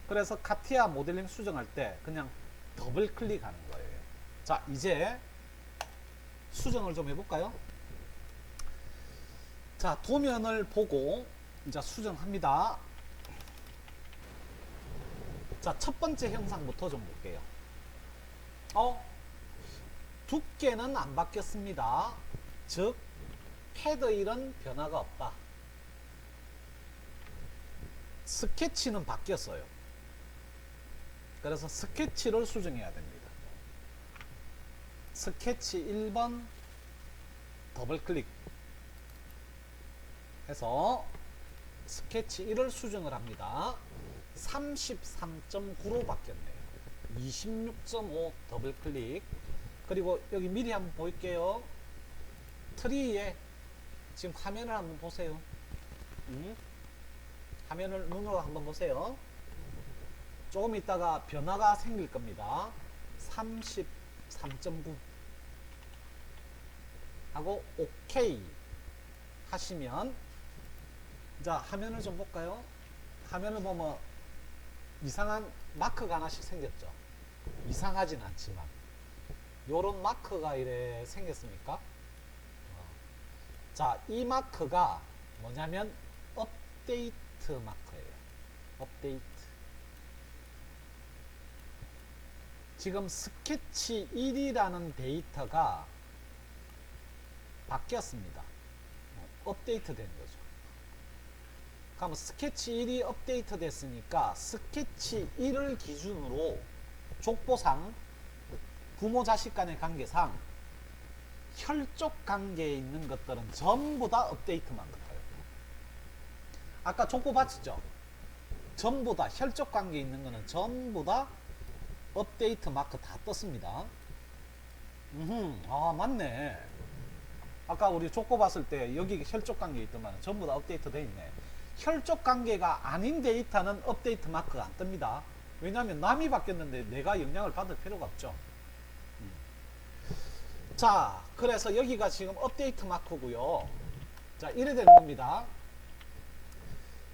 S1: 그래서 카티아 모델링 수정할 때 그냥 더블 클릭하는 거예요. 자, 이제 수정을 좀 해볼까요? 자, 도면을 보고 이제 수정합니다. 자, 첫 번째 형상부터 좀 볼게요. 두께는 안 바뀌었습니다. 즉 패드 1은 변화가 없다. 스케치는 바뀌었어요. 그래서 스케치를 수정해야 됩니다. 스케치 1번 더블 클릭 해서 스케치 1을 수정을 합니다. 33.9로 바뀌었네요. 26.5 더블 클릭. 그리고 여기 미리 한번 볼게요. 트리에 지금 화면을 한번 보세요. 화면을 눈으로 한번 보세요. 조금 있다가 변화가 생길 겁니다. 33.9 하고 OK 하시면 자, 화면을 좀 볼까요? 화면을 보면 이상한 마크가 하나씩 생겼죠. 이상하진 않지만 요런 마크가 이래 생겼습니까? 자, 이 마크가 뭐냐면 업데이트 마크예요. 업데이트. 지금 스케치 1이라는 데이터가 바뀌었습니다. 업데이트 된 거죠. 그럼 스케치 1이 업데이트 됐으니까 스케치 1을 기준으로 족보상 부모 자식 간의 관계상 혈족 관계에 있는 것들은 전부 다 업데이트만 같아요. 아까 족보 봤죠? 전부 다 혈족 관계에 있는 거는 전부 다 업데이트 마크 다 떴습니다. 아 맞네. 아까 우리 족보 봤을 때 여기 혈족 관계 있더만 전부 다 업데이트 돼 있네. 혈족 관계가 아닌 데이터는 업데이트 마크가 안 뜹니다. 왜냐하면 남이 바뀌었는데 내가 영향을 받을 필요가 없죠. 자, 그래서 여기가 지금 업데이트 마크고요. 자, 이래 되는 겁니다.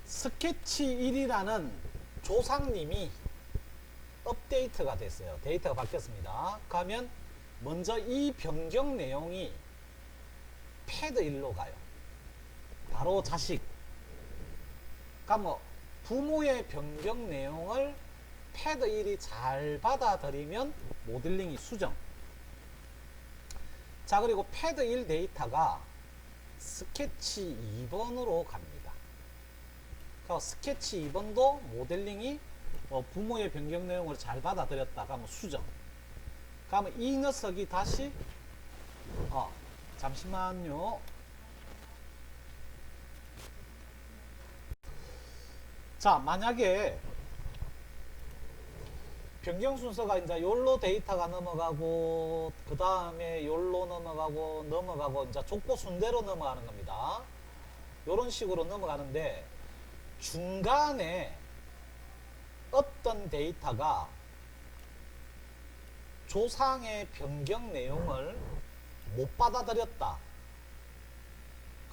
S1: 스케치 1이라는 조상님이 업데이트가 됐어요. 데이터가 바뀌었습니다. 그러면 먼저 이 변경 내용이 패드 1로 가요. 바로 자식. 그러니까 뭐 부모의 변경 내용을 패드 1이 잘 받아들이면 모델링이 수정. 자, 그리고 패드 1 데이터가 스케치 2번으로 갑니다. 그러니까 스케치 2번도 모델링이 부모의 변경 내용을 잘 받아들였다가 뭐 수정. 그러면 이 녀석이 다시 잠시만요. 자, 만약에 변경 순서가 이제 욜로 데이터가 넘어가고 그 다음에 욜로 넘어가고 이제 족보 순대로 넘어가는 겁니다. 이런 식으로 넘어가는데 중간에 어떤 데이터가 조상의 변경 내용을 못 받아들였다.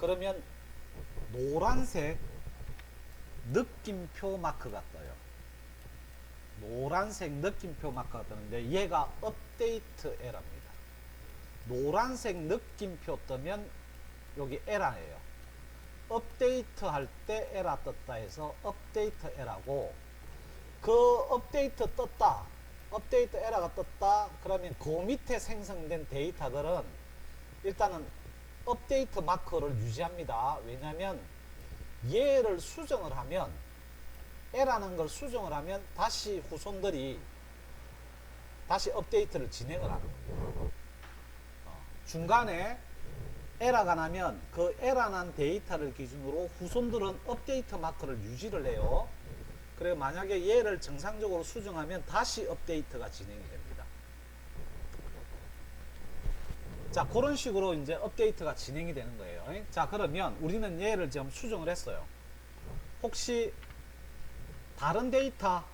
S1: 그러면 노란색 느낌표 마크가 떠요. 노란색 느낌표 마크가 뜨는데 얘가 업데이트 에러입니다. 노란색 느낌표 뜨면 여기 에러예요. 업데이트 할 때 에러 떴다 해서 업데이트 에러고, 그 업데이트 떴다, 업데이트 에러가 떴다 그러면 그 밑에 생성된 데이터들은 일단은 업데이트 마크를 유지합니다. 왜냐하면 얘를 수정을 하면, 에라는 걸 수정을 하면 다시 후손들이 다시 업데이트를 진행을 하는 거예요. 중간에 에러가 나면 그 에러 난 데이터를 기준으로 후손들은 업데이트 마크를 유지를 해요. 그리고 만약에 얘를 정상적으로 수정하면 다시 업데이트가 진행이 됩니다. 자, 그런 식으로 이제 업데이트가 진행이 되는 거예요. 자, 그러면 우리는 얘를 지금 수정을 했어요. 혹시 다른 데이터,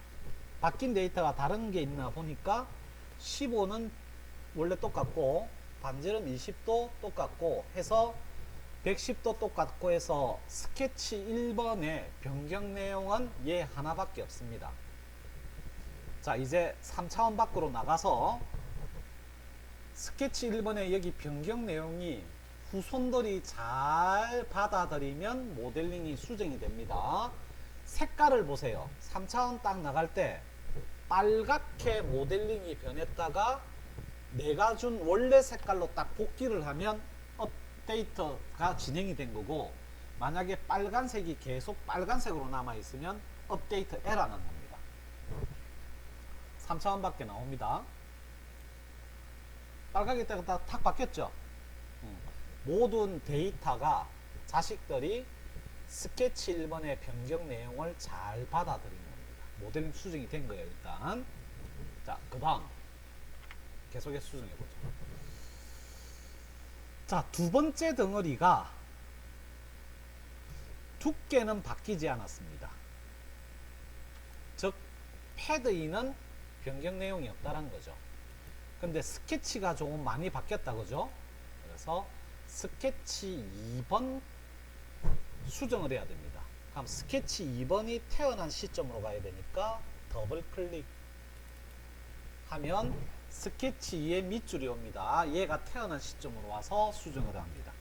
S1: 바뀐 데이터가 다른 게 있나 보니까 15는 원래 똑같고 반지름 20도 똑같고 해서 110도 똑같고 해서 스케치 1번의 변경 내용은 얘 하나밖에 없습니다. 자, 이제 3차원 밖으로 나가서 스케치 1번의 여기 변경 내용이 후손들이 잘 받아들이면 모델링이 수정이 됩니다. 색깔을 보세요. 3차원 딱 나갈 때 빨갛게 모델링이 변했다가 내가 준 원래 색깔로 딱 복귀를 하면 업데이트가 진행이 된 거고, 만약에 빨간색이 계속 빨간색으로 남아있으면 업데이트 에러는 겁니다. 3차원 밖에 나옵니다. 빨갛게 딱 바뀌었죠. 모든 데이터가 자식들이 스케치 1번의 변경 내용을 잘 받아들인 겁니다. 모델링 수정이 된 거예요, 일단. 자, 그 다음 계속해서 수정해보죠. 자, 두 번째 덩어리가 두께는 바뀌지 않았습니다. 즉, 패드 2는 변경 내용이 없다는 거죠. 근데 스케치가 조금 많이 바뀌었다, 그죠? 그래서 스케치 2번 수정을 해야 됩니다. 그럼 스케치 2번이 태어난 시점으로 가야 되니까 더블 클릭 하면 스케치 2의 밑줄이 옵니다. 얘가 태어난 시점으로 와서 수정을 합니다.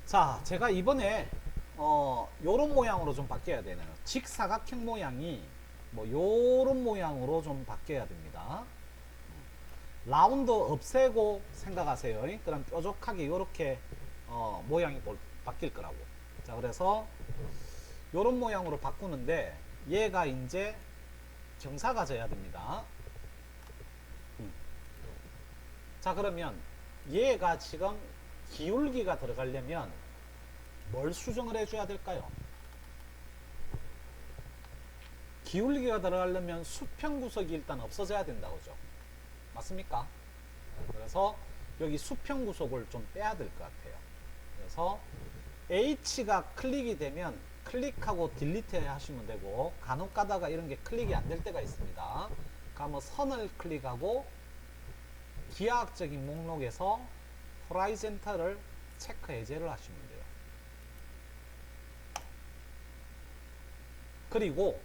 S1: 자, 제가 이번에 요런 모양으로 좀 바뀌어야 되네요. 직사각형 모양이 뭐 요런 모양으로 좀 바뀌어야 됩니다. 라운드 없애고 생각하세요. 그럼 뾰족하게 이렇게 모양이 바뀔 거라고. 자, 그래서 이런 모양으로 바꾸는데 얘가 이제 경사가 져야 됩니다. 자, 그러면 얘가 지금 기울기가 들어가려면 뭘 수정을 해줘야 될까요? 기울기가 들어가려면 수평 구석이 일단 없어져야 된다고죠. 맞습니까? 그래서 여기 수평 구속을 좀 빼야 될 것 같아요. 그래서 H가 클릭이 되면 클릭하고 딜리트 하시면 되고, 간혹 가다가 이런 게 클릭이 안 될 때가 있습니다. 그러면 선을 클릭하고 기하학적인 목록에서 호라이젠탈을 체크 해제를 하시면 돼요. 그리고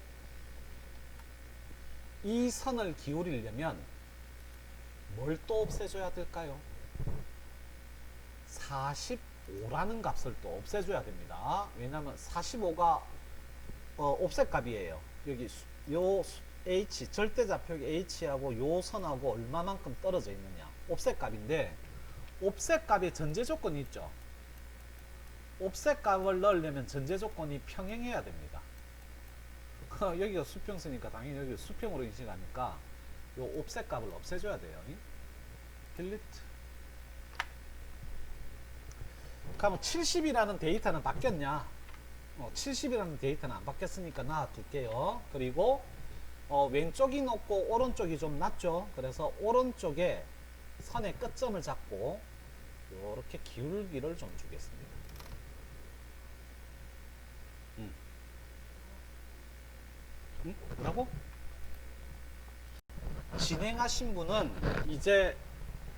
S1: 이 선을 기울이려면 뭘 또 없애줘야 될까요? 45라는 값을 또 없애줘야 됩니다. 왜냐하면 45가 옵셋 값이에요. 여기 요 H, 절대좌표기 H하고 요 선하고 얼마만큼 떨어져 있느냐, 옵셋 값인데, 옵셋 값에 전제 조건이 있죠. 옵셋 값을 넣으려면 전제 조건이 평행해야 됩니다. 여기가 수평 쓰니까 당연히 여기 수평으로 인식하니까 요 옵셋 값을 없애줘야 돼요. 딜리트. 그럼 70이라는 데이터는 바뀌었냐? 70이라는 데이터는 안 바뀌었으니까 놔둘게요. 그리고 왼쪽이 높고 오른쪽이 좀 낮죠. 그래서 오른쪽에 선의 끝점을 잡고 이렇게 기울기를 좀 주겠습니다. 뭐라고? 진행하신 분은 이제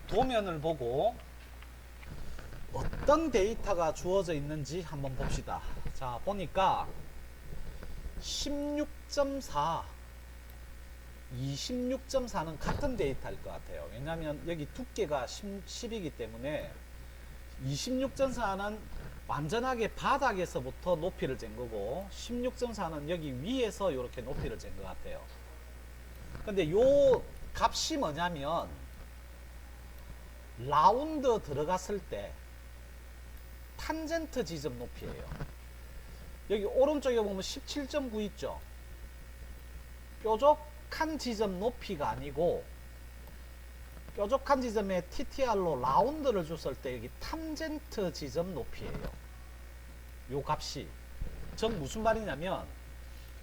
S1: 도면을 보고 어떤 데이터가 주어져 있는지 한번 봅시다. 자, 보니까 16.4, 26.4는 같은 데이터일 것 같아요. 왜냐하면 여기 두께가 10이기 때문에 26.4는 완전하게 바닥에서부터 높이를 잰 거고, 16.4는 여기 위에서 이렇게 높이를 잰 것 같아요. 근데 요 값이 뭐냐면 라운드 들어갔을 때 탄젠트 지점 높이에요. 여기 오른쪽에 보면 17.9 있죠. 뾰족한 지점 높이가 아니고, 뾰족한 지점에 TTR로 라운드를 줬을 때 여기 탄젠트 지점 높이에요. 요 값이. 즉 무슨 말이냐면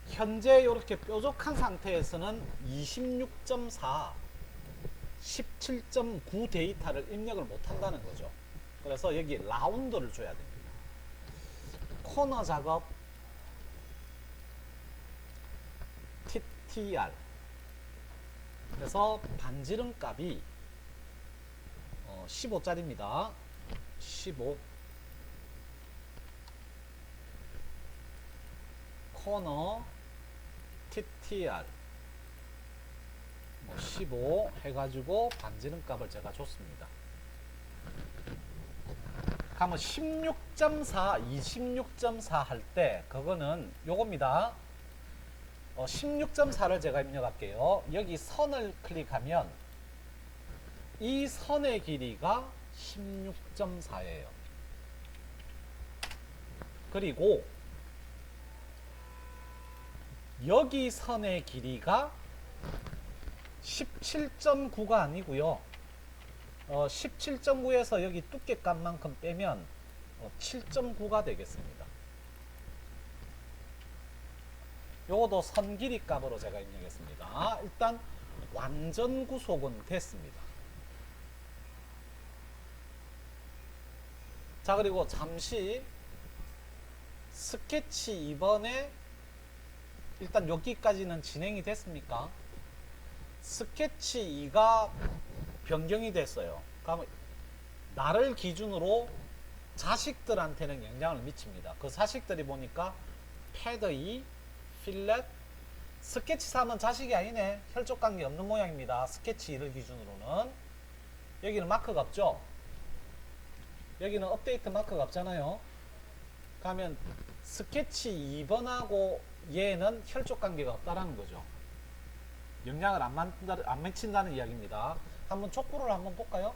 S1: 현재 이렇게 뾰족한 상태에서는 26.4, 17.9 데이터를 입력을 못 한다는 거죠. 그래서 여기 라운드를 줘야 됩니다. 코너 작업 TTR. 그래서 반지름 값이 15짜리입니다. 15. 코너 TTR 15 해가지고 반지름 값을 제가 줬습니다. 그러면 16.4, 26.4 할 때 그거는 요겁니다. 16.4를 제가 입력할게요. 여기 선을 클릭하면 이 선의 길이가 16.4예요. 그리고 여기 선의 길이가 17.9가 아니고요. 17.9에서 여기 두께값만큼 빼면 7.9가 되겠습니다. 요것도 선 길이 값으로 제가 입력했습니다. 일단 완전 구속은 됐습니다. 자, 그리고 잠시 스케치 2번에 일단 여기까지는 진행이 됐습니까? 스케치 2가 변경이 됐어요. 그러면 나를 기준으로 자식들한테는 영향을 미칩니다. 그 자식들이 보니까 패드 2, 필렛, 스케치 3은 자식이 아니네. 혈족관계 없는 모양입니다. 스케치 2를 기준으로는. 여기는 마크가 없죠. 여기는 업데이트 마크가 없잖아요. 그러면 스케치 2번하고 얘는 혈족관계가 없다라는 거죠. 영향을 안 미친다는 이야기입니다. 한번 촉구를 한번 볼까요?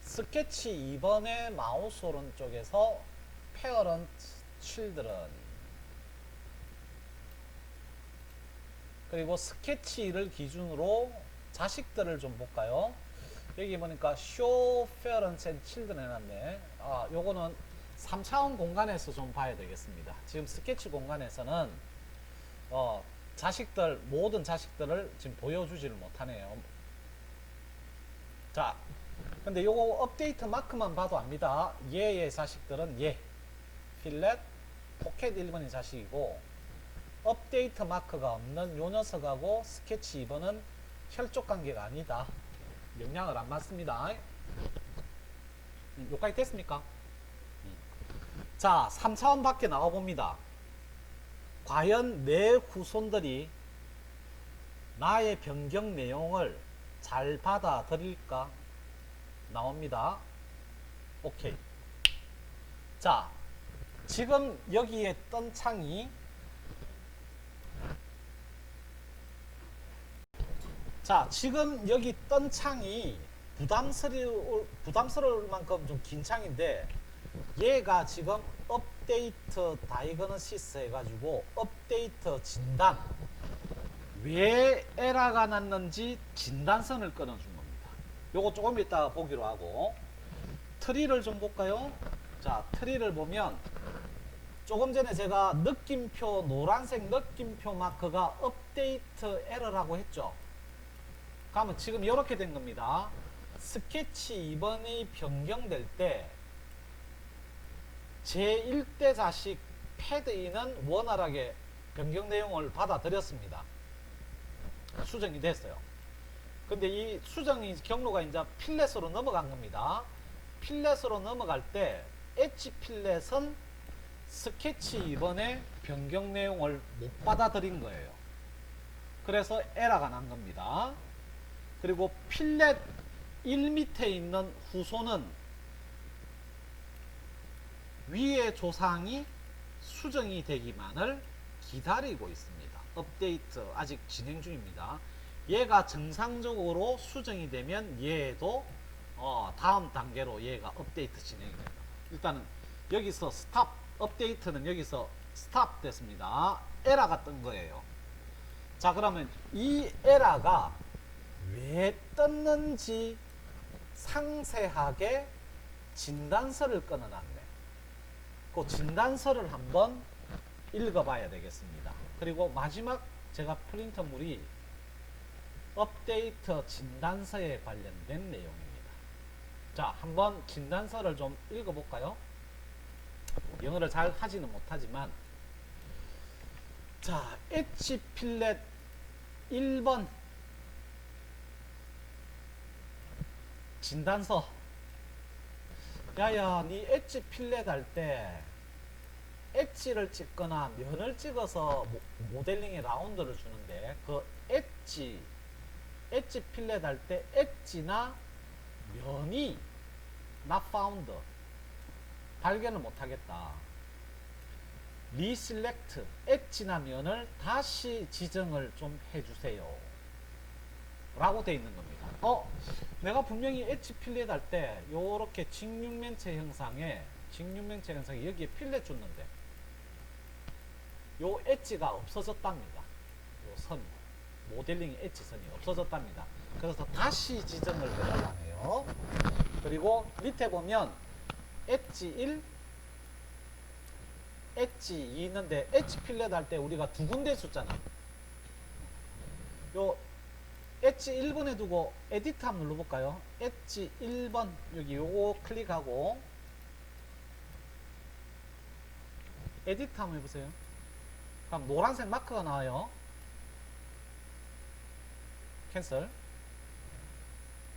S1: 스케치 2번의 마우스 오른쪽에서 parent children, 그리고 스케치를 기준으로 자식들을 좀 볼까요? 여기 보니까 show parents and children 해놨네. 요거는 3차원 공간에서 좀 봐야 되겠습니다. 지금 스케치 공간에서는 자식들, 모든 자식들을 지금 보여주지를 못하네요. 자, 근데 요거 업데이트 마크만 봐도 압니다. 얘의 자식들은 얘, 필렛, 포켓 1번이 자식이고, 업데이트 마크가 없는 요 녀석하고 스케치 2번은 혈족 관계가 아니다. 영향을 안 받습니다. 여기까지 됐습니까? 자, 3차원 밖에 나와 봅니다. 과연 내 후손들이 나의 변경 내용을 잘 받아들일까? 나옵니다. 오케이. 자, 지금 여기에 뜬 창이, 자, 지금 여기 뜬 창이 부담스러울 만큼 좀 긴 창인데, 얘가 지금 업데이트 다이그노시스 해가지고 업데이트 진단, 왜 에러가 났는지 진단선을 끊어준 겁니다. 요거 조금 이따 보기로 하고, 트리를 좀 볼까요? 자, 트리를 보면 조금 전에 제가 느낌표, 노란색 느낌표 마크가 업데이트 에러라고 했죠. 그러면 지금 이렇게 된 겁니다. 스케치 2번이 변경될 때 제1대 자식 패드 2는 원활하게 변경 내용을 받아들였습니다. 수정이 됐어요. 근데 이 수정이 경로가 이제 필렛으로 넘어간 겁니다. 필렛으로 넘어갈 때 엣지 필렛은 스케치 2번의 변경 내용을 못 받아들인 거예요. 그래서 에러가 난 겁니다. 그리고 필렛 1 밑에 있는 후손은 위의 조상이 수정이 되기만을 기다리고 있습니다. 업데이트 아직 진행 중입니다. 얘가 정상적으로 수정이 되면 얘도 다음 단계로 얘가 업데이트 진행이 됩니다. 일단은 여기서 스탑, 업데이트는 여기서 스탑 됐습니다. 에러가 뜬 거예요. 자, 그러면 이 에러가 왜 떴는지 상세하게 진단서를 끊어놨네. 그 진단서를 한번 읽어봐야 되겠습니다. 그리고 마지막 제가 프린터물이 업데이트 진단서에 관련된 내용입니다. 자, 한번 진단서를 좀 읽어볼까요? 영어를 잘 하지는 못하지만, 자, 엣지 필렛 1번 진단서. 야야, 니 엣지 필렛 할 때 엣지를 찍거나 면을 찍어서 모델링의 라운드를 주는데, 그 엣지 필렛 할 때 엣지나 면이 not found, 발견을 못하겠다. 리셀렉트, 엣지나 면을 다시 지정을 좀 해주세요 라고 되어 있는 겁니다. 내가 분명히 엣지 필렛 할 때 요렇게 직육면체 형상에 여기에 필렛 줬는데 요 엣지가 없어졌답니다. 요 선이, 모델링 엣지 선이 없어졌답니다. 그래서 다시 지정을 해달라네요. 그리고 밑에 보면 엣지 1, 엣지 2 있는데, 엣지 필렛 할 때 우리가 두 군데 줬잖아. 요 엣지 1번에 두고 에디트 한번 눌러볼까요? 엣지 1번 여기 요거 클릭하고 에디트 한번 해보세요. 그럼 노란색 마크가 나와요. 캔슬.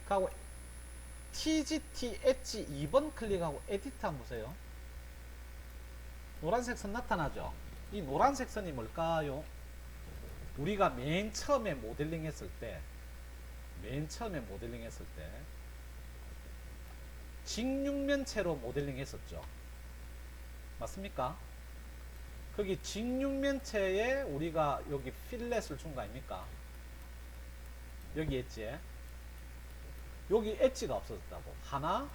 S1: 하고 TGT 엣지 2번 클릭하고 에디트 한번 보세요. 노란색 선 나타나죠? 이 노란색 선이 뭘까요? 우리가 맨 처음에 모델링 했을 때 직육면체로 모델링 했었죠. 맞습니까? 거기 직육면체에 우리가 여기 필렛을 준 거 아닙니까? 여기 엣지. 여기 엣지가 없어졌다고. 하나,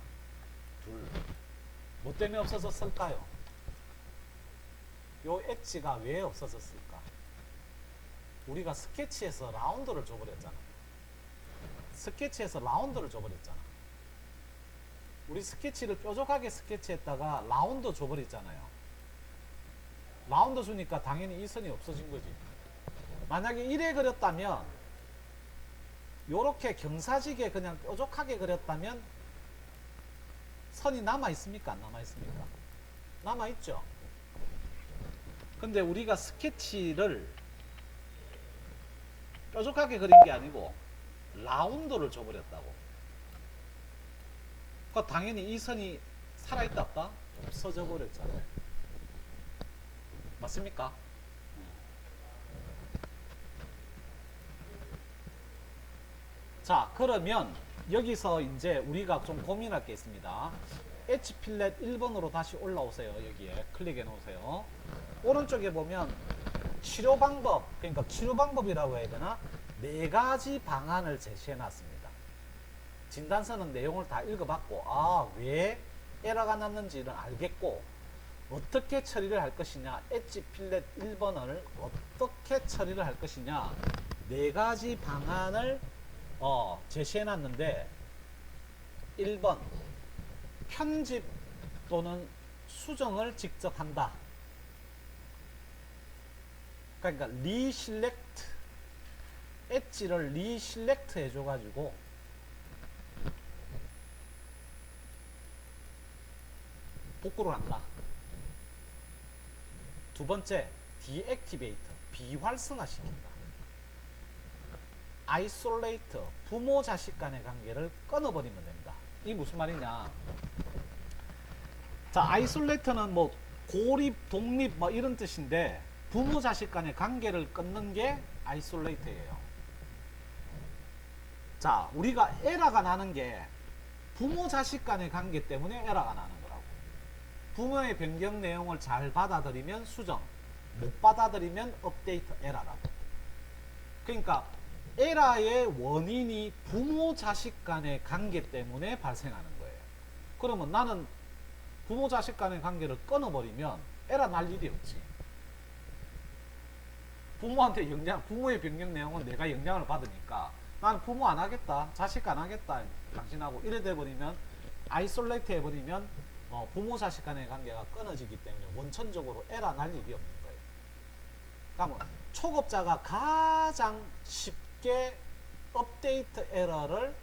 S1: 둘. 뭐 때문에 없어졌을까요? 요 엣지가 왜 없어졌을까? 우리가 스케치에서 라운드를 줘버렸잖아. 스케치에서 라운드를 줘버렸잖아. 우리 스케치를 뾰족하게 스케치했다가 라운드 줘버렸잖아요. 라운드 주니까 당연히 이 선이 없어진 거지. 만약에 이래 그렸다면, 요렇게 경사지게 그냥 뾰족하게 그렸다면 선이 남아있습니까? 안 남아있습니까? 남아있죠. 근데 우리가 스케치를 뾰족하게 그린 게 아니고 라운드를 줘버렸다고. 그러니까 당연히 이 선이 살아있다 없다? 없어져 버렸잖아요. 맞습니까? 자, 그러면 여기서 이제 우리가 좀 고민할 게 있습니다. H 필렛 1번으로 다시 올라오세요. 여기에 클릭해 놓으세요. 오른쪽에 보면 치료 방법, 그러니까 치료 방법이라고 해야 되나? 네 가지 방안을 제시해 놨습니다. 진단서는 내용을 다 읽어봤고, 왜 에러가 났는지는 알겠고, 어떻게 처리를 할 것이냐, 엣지 필렛 1번을 어떻게 처리를 할 것이냐, 네 가지 방안을 제시해 놨는데, 1번 편집 또는 수정을 직접 한다. 그러니까 리실렉트, 엣지를 리실렉트 해줘가지고 복구를 한다. 두 번째, 디액티베이터, 비활성화시킨다. 아이솔레이터, 부모 자식 간의 관계를 끊어버리면 됩니다. 이게 무슨 말이냐? 자, 아이솔레이터는 뭐 고립, 독립 뭐 이런 뜻인데, 부모 자식 간의 관계를 끊는 게 아이솔레이터예요. 자, 우리가 에러가 나는 게 부모 자식 간의 관계 때문에 에러가 나는 거라고. 부모의 변경 내용을 잘 받아들이면 수정, 못 받아들이면 업데이트 에러라고. 그러니까 에러의 원인이 부모 자식 간의 관계 때문에 발생하는 거예요. 그러면 나는 부모 자식 간의 관계를 끊어버리면 에러 날 일이 없지. 부모한테 부모의 변경 내용은 내가 영향을 받으니까 나는 부모 안 하겠다, 자식 안 하겠다, 당신하고 이래 돼버리면, 아이솔레이트 해버리면 부모 자식 간의 관계가 끊어지기 때문에 원천적으로 에러 날 일이 없는 거예요. 그러면 초급자가 가장 쉽게 업데이트 에러를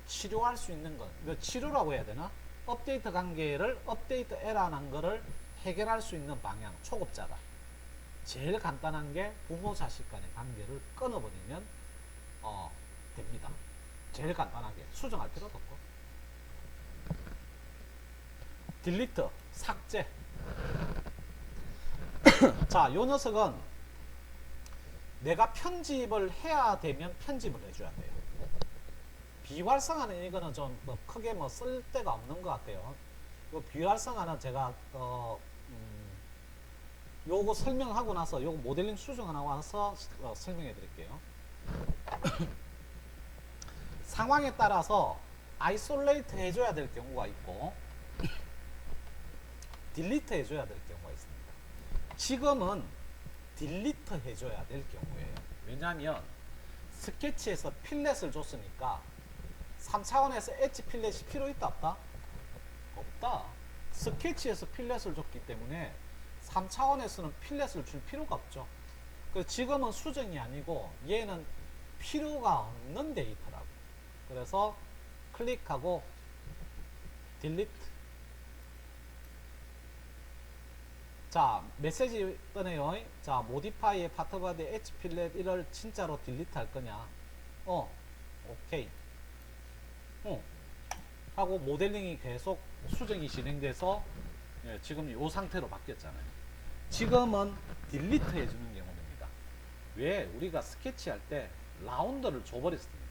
S1: 치료할 수 있는 건, 이거 치료라고 해야 되나? 업데이트 관계를, 업데이트 에러 난 거를 해결할 수 있는 방향, 초급자가 제일 간단한 게 부모 자식 간의 관계를 끊어버리면 됩니다. 제일 간단하게 수정할 필요도 없고. 딜리트, 삭제. 자, 요 녀석은 내가 편집을 해야 되면 편집을 해줘야 돼요. 비활성화는 이거는 좀 크게 쓸 데가 없는 것 같아요. 이 비활성화는 제가 요거 설명하고 나서, 요거 모델링 수정하고 나서 설명해 드릴게요. 상황에 따라서 아이솔레이트 해줘야 될 경우가 있고 딜리트 해줘야 될 경우가 있습니다. 지금은 딜리트 해줘야 될 경우예요. 왜냐하면 스케치에서 필렛을 줬으니까 3차원에서 엣지 필렛이 필요 있다 없다? 없다. 스케치에서 필렛을 줬기 때문에 3차원에서는 필렛을 줄 필요가 없죠. 그래서 지금은 수정이 아니고 얘는 필요가 없는 데이터라고. 그래서 클릭하고 딜리트. 자, 메시지 뜨네요. 자, 모디파이의 파트바디 엣지 필렛 1을 진짜로 딜리트 할 거냐? 오케이. 하고 모델링이 계속 수정이 진행돼서 지금 이 상태로 바뀌었잖아요. 지금은 딜리트 해주는 경우입니다. 왜? 우리가 스케치할 때 라운드를 줘버렸습니다.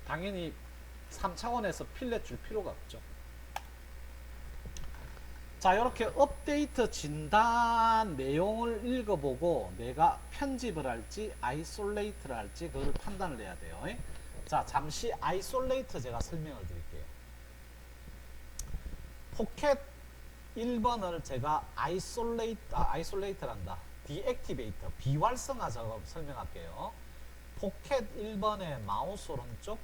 S1: 당연히 3차원에서 필렛 줄 필요가 없죠. 자, 이렇게 업데이트 진단 내용을 읽어보고 내가 편집을 할지 아이솔레이트를 할지 그걸 판단을 해야 돼요. 자, 잠시 아이솔레이트 제가 설명을 드릴게요. 포켓 1번을 제가 아이솔레이트란다. 디액티베이터, 비활성화 작업 설명할게요. 포켓 1번의 마우스 오른쪽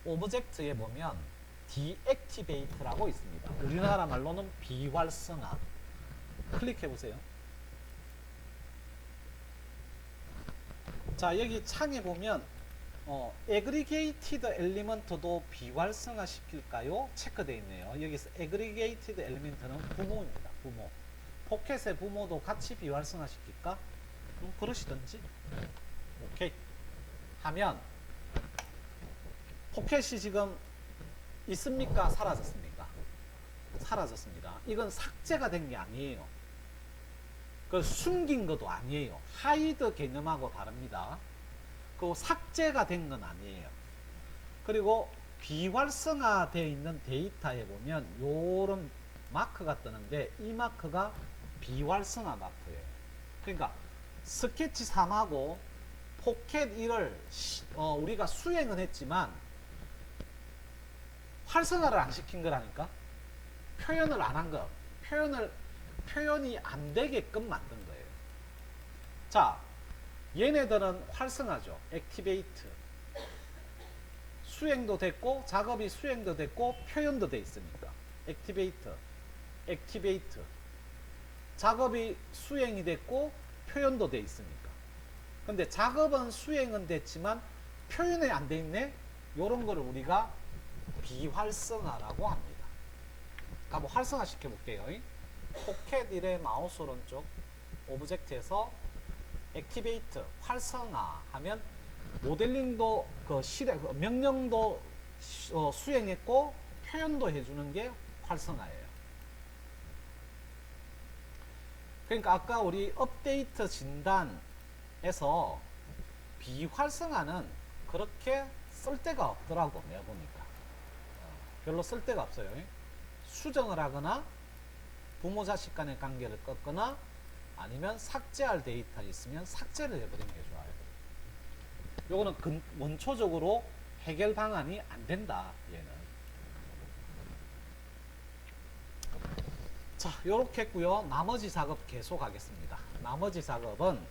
S1: 오브젝트에 보면 디액티베이트라고 있습니다. 우리나라 말로는 비활성화. 클릭해 보세요. 자, 여기 창에 보면 aggregated element도 비활성화 시킬까요? 체크되어 있네요. 여기서 aggregated element는 부모입니다. 부모. 포켓의 부모도 같이 비활성화 시킬까? 그러시든지. 오케이. 하면 포켓이 지금 있습니까? 사라졌습니까? 사라졌습니다. 이건 삭제가 된 게 아니에요. 그 숨긴 것도 아니에요. 하이드 개념하고 다릅니다. 그 삭제가 된 건 아니에요. 그리고 비활성화되어 있는 데이터에 보면 요런 마크가 뜨는데 이 마크가 비활성화 마크예요. 그러니까 스케치 3하고 포켓 1을 우리가 수행은 했지만 활성화를 안 시킨 거라니까. 표현을 안 한 거. 표현이 안 되게끔 만든 거예요. 자, 얘네들은 활성화죠. 액티베이트. 수행도 됐고 작업이 수행도 됐고 표현도 돼 있으니까. 액티베이트. 작업이 수행이 됐고 표현도 돼 있으니까. 근데 작업은 수행은 됐지만 표현이 안 돼 있네. 요런 거를 우리가 비활성화라고 합니다. 한번 활성화 시켜 볼게요. 포켓 1의 마우스 오른쪽 오브젝트에서 액티베이트 활성화 하면 모델링도 명령도 수행했고 표현도 해주는 게 활성화예요. 그러니까 아까 우리 업데이트 진단에서 비활성화는 그렇게 쓸데가 없더라고. 내가 보니까 별로 쓸데가 없어요. 수정을 하거나 부모 자식 간의 관계를 꺾거나 아니면 삭제할 데이터 있으면 삭제를 해버리는 게 좋아요. 요거는 원초적으로 해결 방안이 안 된다. 얘는. 자, 요렇게 했고요. 나머지 작업 계속 하겠습니다. 나머지 작업은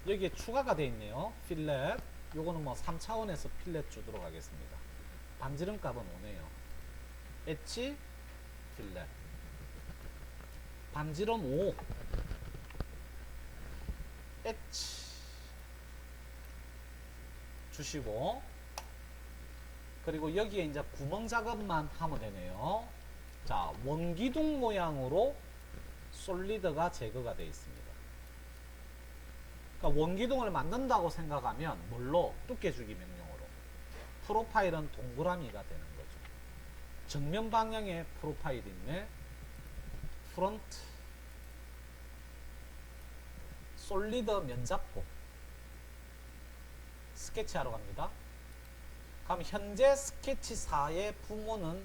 S1: 여기에 추가가 되어 있네요. 필렛. 요거는 뭐 3차원에서 필렛 주도록 하겠습니다. 반지름 값은 5네요. 엣지 필렛. 반지름 5. 엣지 주시고, 그리고 여기에 이제 구멍 작업만 하면 되네요. 자, 원기둥 모양으로 솔리드가 제거가 되어 있습니다. 그러니까 원기둥을 만든다고 생각하면 뭘로? 두께주기 명령으로. 프로파일은 동그라미가 되는 거죠. 정면 방향에 프로파일이 있네. 프론트 솔리드 면잡고 스케치하러 갑니다. 그럼 현재 스케치 4의 부모는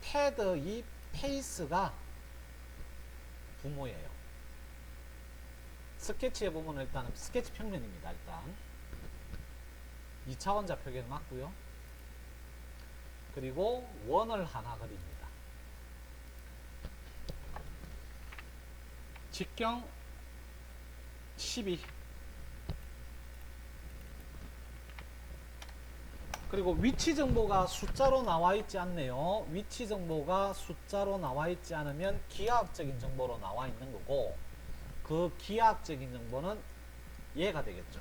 S1: 패드 이 페이스가 부모예요. 스케치에 보면 일단 스케치 평면입니다. 일단 2차원자 표기는 맞고요. 그리고 원을 하나 그립니다. 직경 12. 그리고 위치 정보가 숫자로 나와 있지 않네요. 위치 정보가 숫자로 나와 있지 않으면 기하학적인 정보로 나와 있는 거고, 그 기하학적인 정보는 얘가 되겠죠.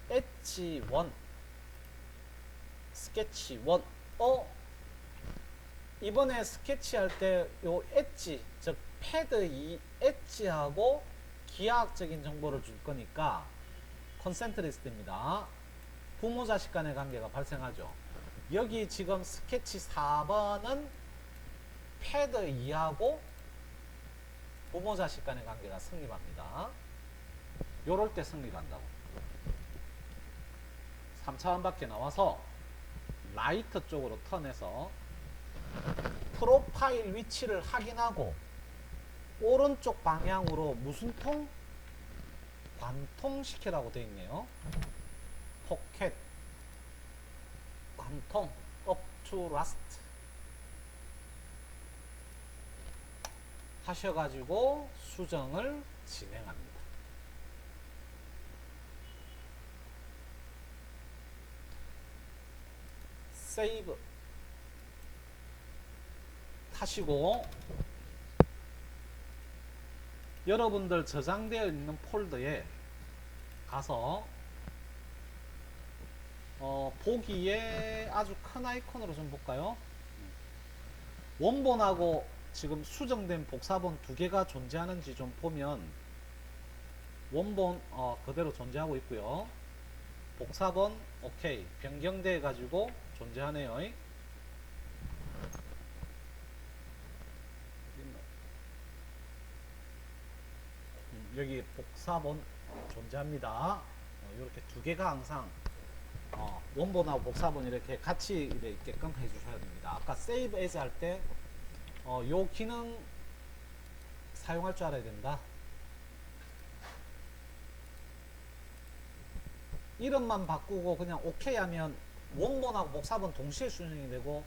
S1: H1 스케치 1. 이번에 스케치할 때 요 엣지, 즉 패드 이 엣지하고 기하학적인 정보를 줄 거니까 컨센트리스트입니다. 부모 자식 간의 관계가 발생하죠. 여기 지금 스케치 4번은 패드 2하고 부모 자식 간의 관계가 성립합니다. 요럴 때 성립한다고. 3차원 밖에 나와서 라이트 쪽으로 턴해서 프로파일 위치를 확인하고 오른쪽 방향으로 무슨 통? 관통시키라고 되어 있네요. 포켓 관통 up to last 하셔가지고 수정을 진행합니다. 세이브 하시고 여러분들 저장되어 있는 폴더에 가서 보기에 아주 큰 아이콘으로 좀 볼까요? 원본하고 지금 수정된 복사본 두 개가 존재하는지 좀 보면 원본 그대로 존재하고 있고요. 복사본 오케이 변경돼 가지고 존재하네요. 여기 복사본 존재합니다. 이렇게 두 개가 항상 원본하고 복사본 이렇게 같이 있게끔 해주셔야 됩니다. 아까 Save As 할 때 요 기능 사용할 줄 알아야 된다. 이름만 바꾸고 그냥 OK 하면 원본하고 복사본 동시에 수정이 되고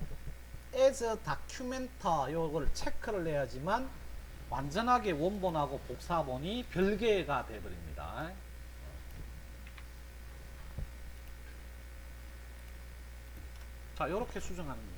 S1: As Documenter 요걸 체크를 해야지만 완전하게 원본하고 복사본이 별개가 되어버립니다. 자, 이렇게 수정하는 겁니다.